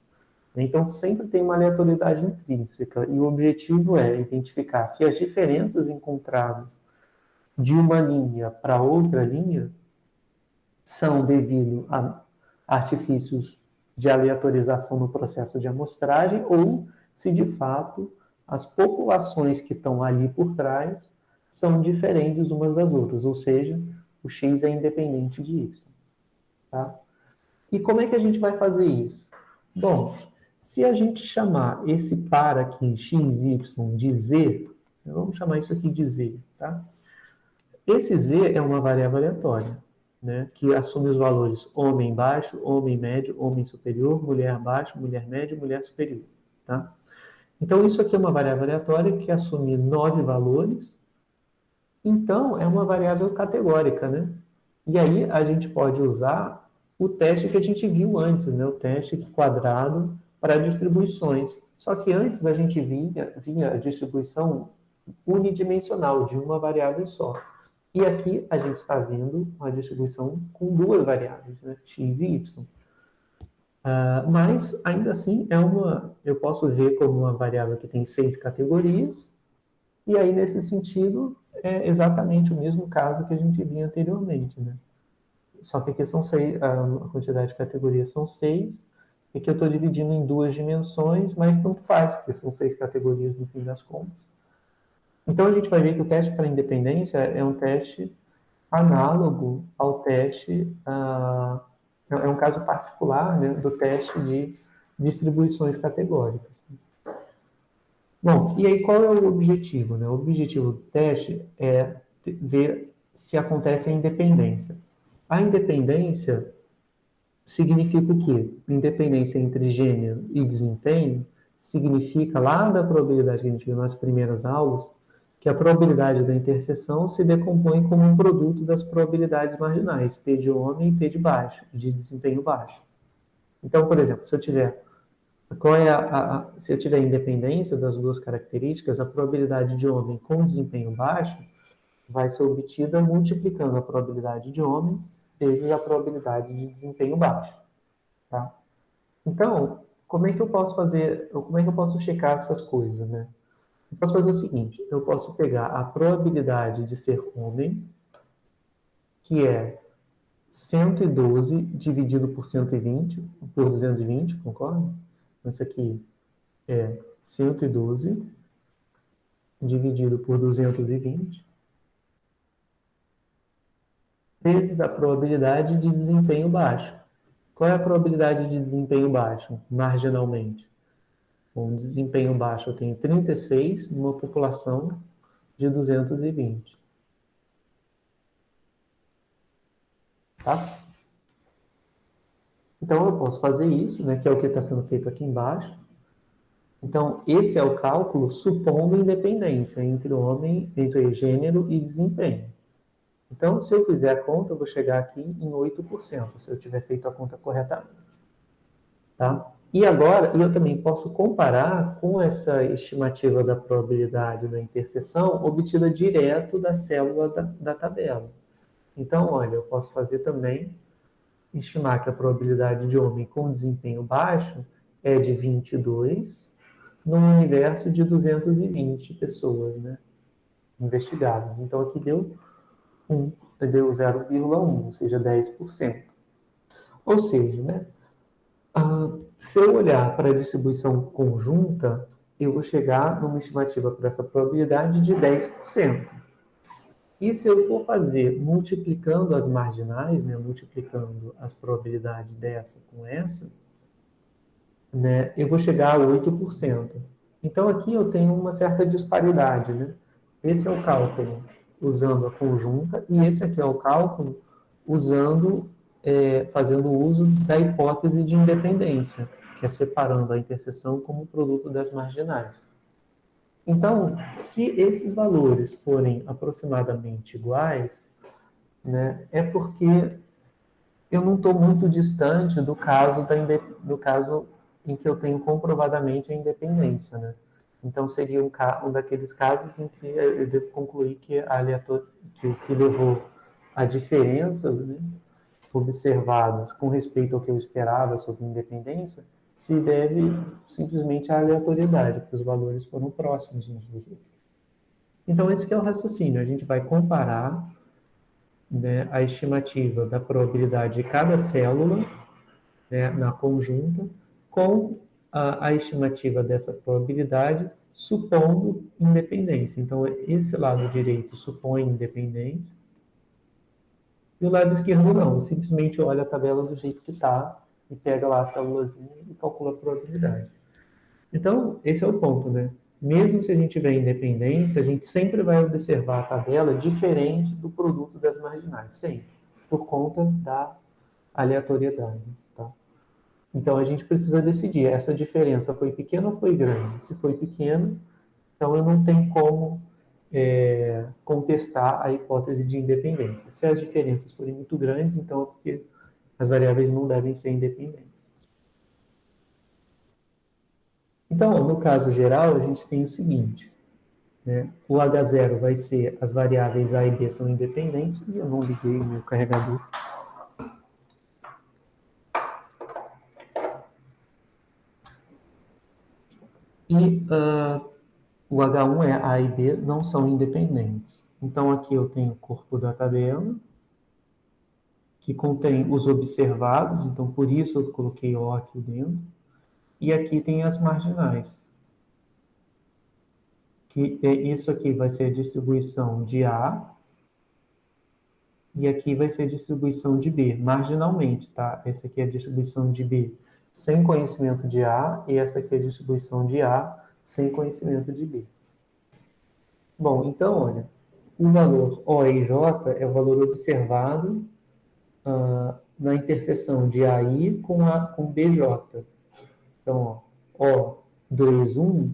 Então, sempre tem uma aleatoriedade intrínseca, e o objetivo é identificar se as diferenças encontradas de uma linha para outra linha são devido a artifícios de aleatorização no processo de amostragem, ou se, de fato, as populações que estão ali por trás são diferentes umas das outras, ou seja, o X é independente de Y. Tá? E como é que a gente vai fazer isso? Bom, se a gente chamar esse par aqui, x, y, de z, vamos chamar isso aqui de z, tá? Esse z é uma variável aleatória, né, que assume os valores homem baixo, homem médio, homem superior, mulher baixo, mulher média, mulher superior. Tá? Então, isso aqui é uma variável aleatória que assume 9 valores. Então, é uma variável categórica, né? E aí, a gente pode usar o teste que a gente viu antes, né? O teste quadrado para distribuições. Só que antes a gente vinha a distribuição unidimensional, de uma variável só. E aqui a gente está vendo uma distribuição com duas variáveis, né? X e Y. Mas, ainda assim, eu posso ver como uma variável que tem 6 categorias, e aí, nesse sentido, é exatamente o mesmo caso que a gente vinha anteriormente, né? Só que aqui são 6, a quantidade de categorias são 6, e aqui eu estou dividindo em duas dimensões, mas tanto faz, porque são 6 categorias no fim das contas. Então, a gente vai ver que o teste para independência é um teste análogo ao teste, é um caso particular, né, do teste de distribuições categóricas. Bom, e aí qual é o objetivo, né? O objetivo do teste é ver se acontece a independência. A independência significa o quê? Independência entre gênero e desempenho significa, lá da probabilidade que a gente viu nas primeiras aulas, que a probabilidade da interseção se decompõe como um produto das probabilidades marginais, P de homem e P de baixo, de desempenho baixo. Então, por exemplo, se eu tiver independência das duas características, a probabilidade de homem com desempenho baixo vai ser obtida multiplicando a probabilidade de homem vezes a probabilidade de desempenho baixo. Tá? Então, como é que eu posso checar essas coisas, né? Eu posso fazer o seguinte, eu posso pegar a probabilidade de ser homem, que é 112 dividido por 120, por 220, concorda? Isso aqui é 112 dividido por 220, vezes a probabilidade de desempenho baixo. Qual é a probabilidade de desempenho baixo, marginalmente? Com desempenho baixo, eu tenho 36 numa população de 220. Tá? Então, eu posso fazer isso, né, que é o que está sendo feito aqui embaixo. Então, esse é o cálculo supondo independência entre gênero e desempenho. Então, se eu fizer a conta, eu vou chegar aqui em 8%, se eu tiver feito a conta corretamente. Tá? E agora, eu também posso comparar com essa estimativa da probabilidade da interseção obtida direto da célula da tabela. Então, olha, eu posso fazer também estimar que a probabilidade de homem com desempenho baixo é de 22 num universo de 220 pessoas, né, investigadas. Então, aqui deu 0,1, ou seja, 10%. Ou seja, né, se eu olhar para a distribuição conjunta, eu vou chegar numa estimativa para essa probabilidade de 10%. E se eu for fazer multiplicando as marginais, né, multiplicando as probabilidades dessa com essa, né, eu vou chegar a 8%. Então, aqui eu tenho uma certa disparidade, né? Esse é o cálculo usando a conjunta, e esse aqui é o cálculo usando, fazendo uso da hipótese de independência, que é separando a interseção como produto das marginais. Então, se esses valores forem aproximadamente iguais, né, é porque eu não estou muito distante do caso em que eu tenho comprovadamente a independência, né? Então, seria um daqueles casos em que eu devo concluir que o que levou a diferenças, né, observadas com respeito ao que eu esperava sobre independência se deve simplesmente à aleatoriedade, porque os valores foram próximos uns dos outros. Então, esse que é o raciocínio. A gente vai comparar, né, a estimativa da probabilidade de cada célula, né, na conjunta com a estimativa dessa probabilidade supondo independência. Então, esse lado direito supõe independência e o lado esquerdo não. Simplesmente olha a tabela do jeito que está e pega lá a célulazinha e calcula a probabilidade. Então, esse é o ponto, né? Mesmo se a gente tiver independência, a gente sempre vai observar a tabela diferente do produto das marginais, sempre, por conta da aleatoriedade, tá? Então, a gente precisa decidir, essa diferença foi pequena ou foi grande? Se foi pequena, então eu não tenho como contestar a hipótese de independência. Se as diferenças forem muito grandes, então é porque as variáveis não devem ser independentes. Então, no caso geral, a gente tem o seguinte, né? O H0 vai ser, as variáveis A e B são independentes, e eu não liguei o meu carregador. E o H1 é A e B não são independentes. Então, aqui eu tenho o corpo da tabela, que contém os observados, então por isso eu coloquei O aqui dentro. E aqui tem as marginais. Que isso aqui vai ser a distribuição de A, e aqui vai ser a distribuição de B, marginalmente, tá? Essa aqui é a distribuição de B sem conhecimento de A, e essa aqui é a distribuição de A sem conhecimento de B. Bom, então, olha, o valor O e J é o valor observado na interseção de AI com BJ. Então, ó, O21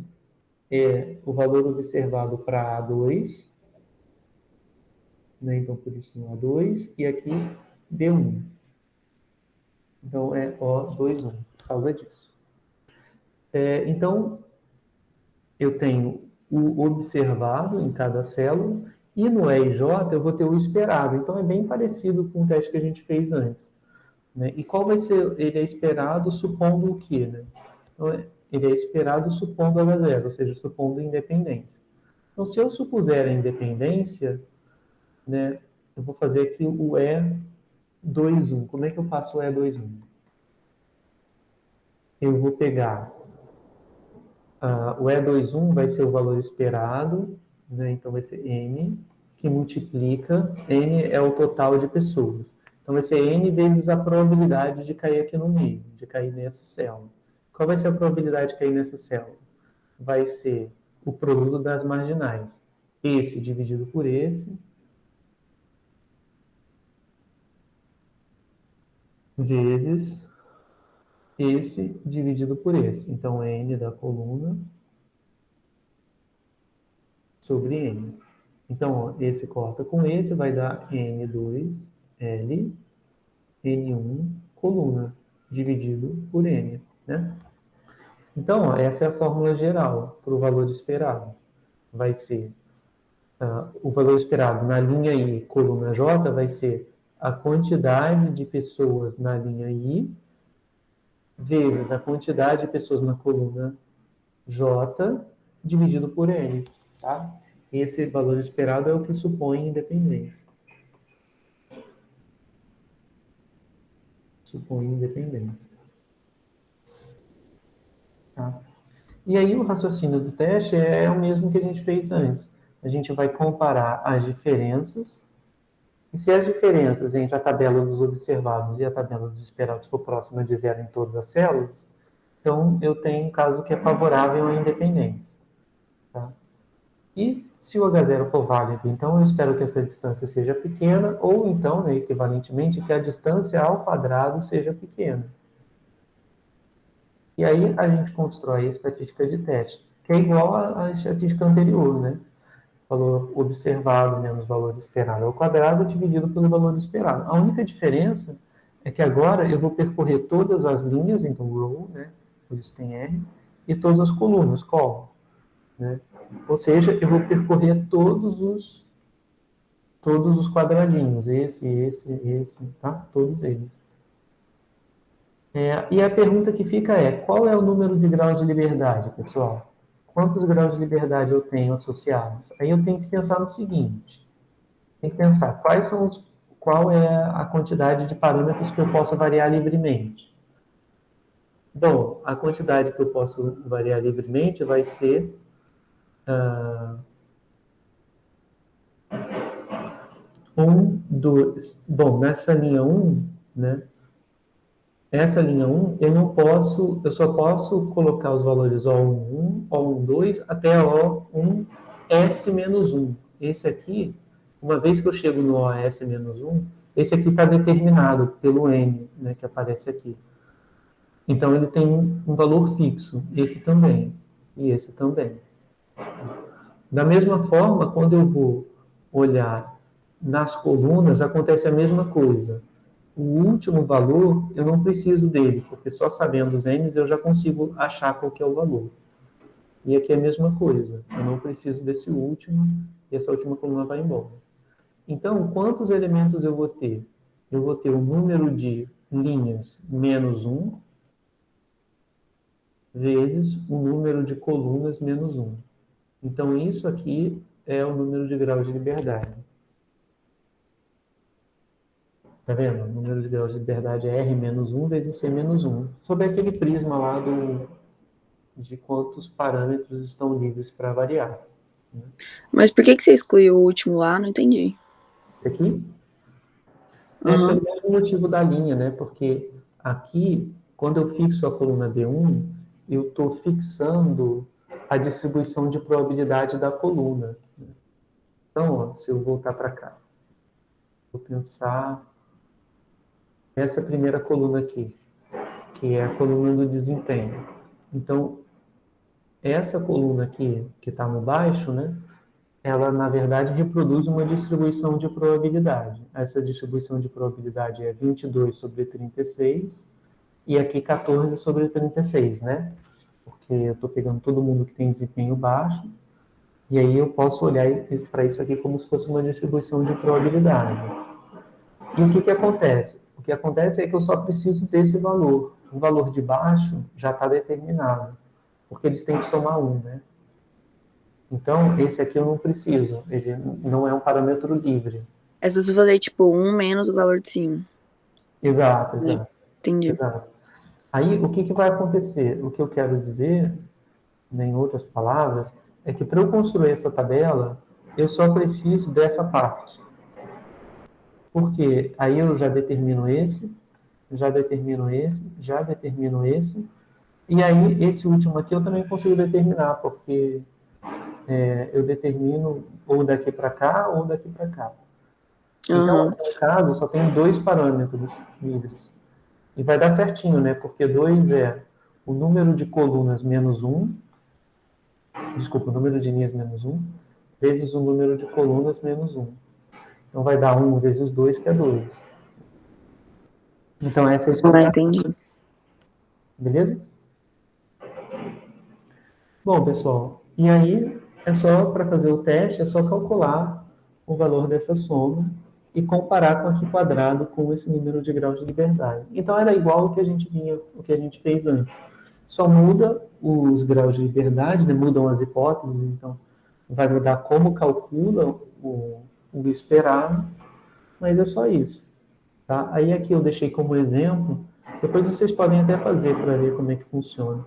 é o valor observado para A2, né? Então, por isso no A2, e aqui B1. Então, é O21, por causa disso. Então, eu tenho o observado em cada célula, e no E e J eu vou ter o esperado. Então, é bem parecido com o teste que a gente fez antes, né? E qual vai ser? Ele é esperado supondo o quê, né? Então, ele é esperado supondo H0, ou seja, supondo independência. Então, se eu supuser a independência, né, eu vou fazer aqui o E21. Como é que eu faço o E21? Eu vou pegar o E21 vai ser o valor esperado, né? Então vai ser N, que multiplica, N é o total de pessoas. Então vai ser N vezes a probabilidade de cair aqui no meio, de cair nessa célula. Qual vai ser a probabilidade de cair nessa célula? Vai ser o produto das marginais. Esse dividido por esse, vezes esse dividido por esse. Então, N da coluna sobre N. Então, ó, esse corta com esse, vai dar N2, L, N1, coluna, dividido por N, né? Então, ó, essa é a fórmula geral para o valor esperado. Vai ser, o valor esperado na linha I, coluna J, vai ser a quantidade de pessoas na linha I vezes a quantidade de pessoas na coluna J dividido por N, tá? Esse valor esperado é o que supõe independência. Supõe independência. Tá? E aí o raciocínio do teste é o mesmo que a gente fez antes. A gente vai comparar as diferenças, e se as diferenças entre a tabela dos observados e a tabela dos esperados for próxima de zero em todas as células, então eu tenho um caso que é favorável à independência. Tá? E se o H0 for válido, então eu espero que essa distância seja pequena, ou então, né, equivalentemente, que a distância ao quadrado seja pequena. E aí a gente constrói a estatística de teste, que é igual à estatística anterior, né? Valor observado menos valor esperado ao quadrado dividido pelo valor esperado. A única diferença é que agora eu vou percorrer todas as linhas, então row, né? Por isso tem R, e todas as colunas, column, né? Ou seja, eu vou percorrer todos os quadradinhos, esse, tá? Todos eles. E a pergunta que fica é, qual é o número de graus de liberdade, pessoal? Quantos graus de liberdade eu tenho associados? Aí eu tenho que pensar no seguinte, tem que pensar qual é a quantidade de parâmetros que eu posso variar livremente. Bom, a quantidade que eu posso variar livremente vai ser 1, 2. Bom, nessa linha 1, né? Essa linha 1, eu só posso colocar os valores O1, O12 até O1S-1. Esse aqui, uma vez que eu chego no OS-1, esse aqui está determinado pelo N, né, que aparece aqui. Então, ele tem um valor fixo, esse também, e esse também. Da mesma forma, quando eu vou olhar nas colunas, acontece a mesma coisa. O último valor, eu não preciso dele, porque só sabendo os N's eu já consigo achar qual que é o valor. E aqui é a mesma coisa, eu não preciso desse último, e essa última coluna vai embora. Então, quantos elementos eu vou ter? Eu vou ter o número de linhas menos 1, vezes o número de colunas menos 1. Então, isso aqui é o número de graus de liberdade. Tá vendo? O número de graus de liberdade é R menos 1 vezes C menos 1. Sob aquele prisma lá de quantos parâmetros estão livres para variar. Mas por que você excluiu o último lá? Não entendi. Esse aqui é pelo mesmo motivo da linha, né? Porque aqui, quando eu fixo a coluna D1, eu estou fixando a distribuição de probabilidade da coluna. Então, ó, se eu voltar para cá, vou pensar essa primeira coluna aqui, que é a coluna do desempenho. Então, essa coluna aqui, que está no baixo, né? Ela, na verdade, reproduz uma distribuição de probabilidade. Essa distribuição de probabilidade é 22 sobre 36, e aqui 14 sobre 36, né? Porque eu estou pegando todo mundo que tem desempenho baixo, e aí eu posso olhar para isso aqui como se fosse uma distribuição de probabilidade. E o que acontece? O que acontece é que eu só preciso desse valor. O valor de baixo já está determinado, porque eles têm que somar 1, né? Então, esse aqui eu não preciso, ele não é um parâmetro livre. É se você fazer, tipo, 1 menos o valor de cima. Exato. Entendi. Exato. Aí, o que vai acontecer? O que eu quero dizer, né, em outras palavras, é que para eu construir essa tabela, eu só preciso dessa parte. Porque aí eu já determino esse, já determino esse, já determino esse, e aí esse último aqui eu também consigo determinar, porque eu determino ou daqui para cá ou daqui para cá. Então, no caso, só tem 2 parâmetros livres. E vai dar certinho, né? Porque 2 é o número de colunas menos 1, desculpa, o número de linhas menos 1, vezes o número de colunas menos 1. Então, vai dar 1 vezes 2, que é 2. Então, essa é a explicação. Entendi. Beleza? Bom, pessoal, e aí, para fazer o teste, é só calcular o valor dessa soma e comparar com aqui quadrado com esse número de graus de liberdade. Então, era igual o que a gente fez antes. Só muda os graus de liberdade, né? Mudam as hipóteses, então vai mudar como calcula o esperado, mas é só isso. Tá? Aí aqui eu deixei como exemplo, depois vocês podem até fazer para ver como é que funciona.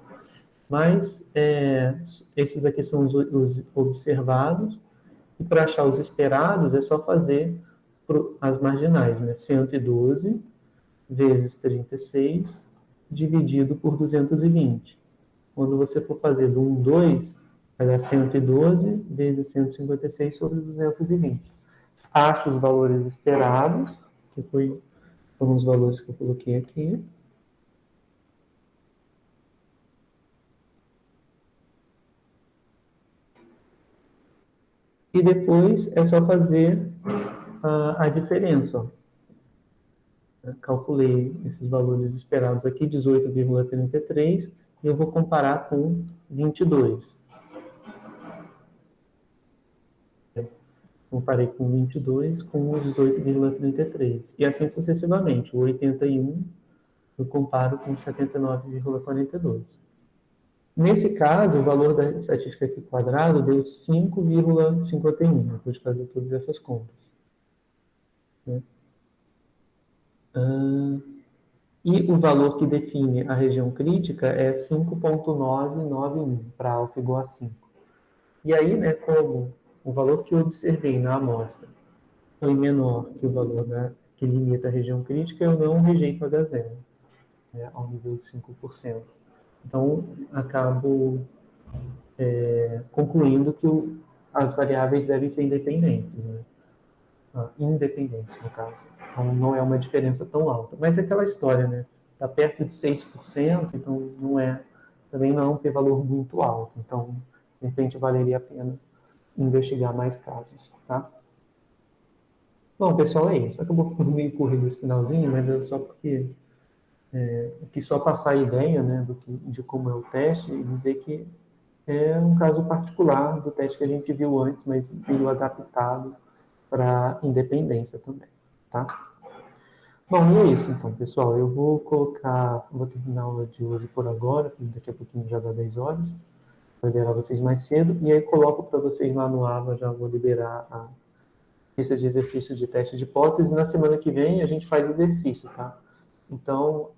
Mas esses aqui são os observados, e para achar os esperados é só fazer as marginais, né? 112 vezes 36 dividido por 220. Quando você for fazer do 1, 2, vai dar 112 vezes 156 sobre 220. Acho os valores esperados, que foram os valores que eu coloquei aqui. E depois é só fazer a diferença. Ó. Calculei esses valores esperados aqui, 18,33, e eu vou comparar com 22. Comparei com 22 com os 18,33. E assim sucessivamente. O 81 eu comparo com 79,42. Nesse caso, o valor da estatística aqui quadrado deu 5,51. Eu pude fazer todas essas contas. Né? E o valor que define a região crítica é 5,991 para alfa igual a 5. E aí, né, como o valor que eu observei na amostra foi menor que o valor que limita a região crítica, eu não rejeito H0, né, ao nível de 5%. Então, acabo concluindo que as variáveis devem ser independentes, né? Independentes, no caso. Então, não é uma diferença tão alta. Mas é aquela história, né? Está perto de 6%, então também não é um p-valor muito alto. Então, de repente, valeria a pena investigar mais casos, tá? Bom, pessoal, é isso. Acabou ficando meio corrido esse finalzinho, mas é só porque aqui só passar a ideia, né, de como é o teste e dizer que é um caso particular do teste que a gente viu antes, mas veio adaptado para independência também, tá? Bom, e é isso então, pessoal. Eu vou terminar a aula de hoje por agora, porque daqui a pouquinho já dá 10 horas. Vou liberar vocês mais cedo, e aí coloco para vocês lá no AVA, já vou liberar a lista de exercícios de teste de hipótese. Na semana que vem a gente faz exercício, tá? Então,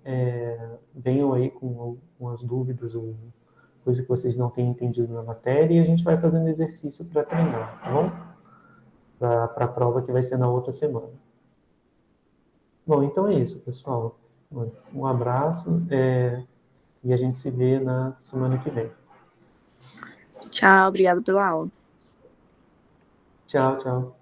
venham aí com as dúvidas ou coisa que vocês não tenham entendido na matéria, e a gente vai fazendo exercício para treinar, tá bom? Para a prova que vai ser na outra semana. Bom, então é isso, pessoal. Um abraço e a gente se vê na semana que vem. Tchau, obrigado pela aula. Tchau, tchau.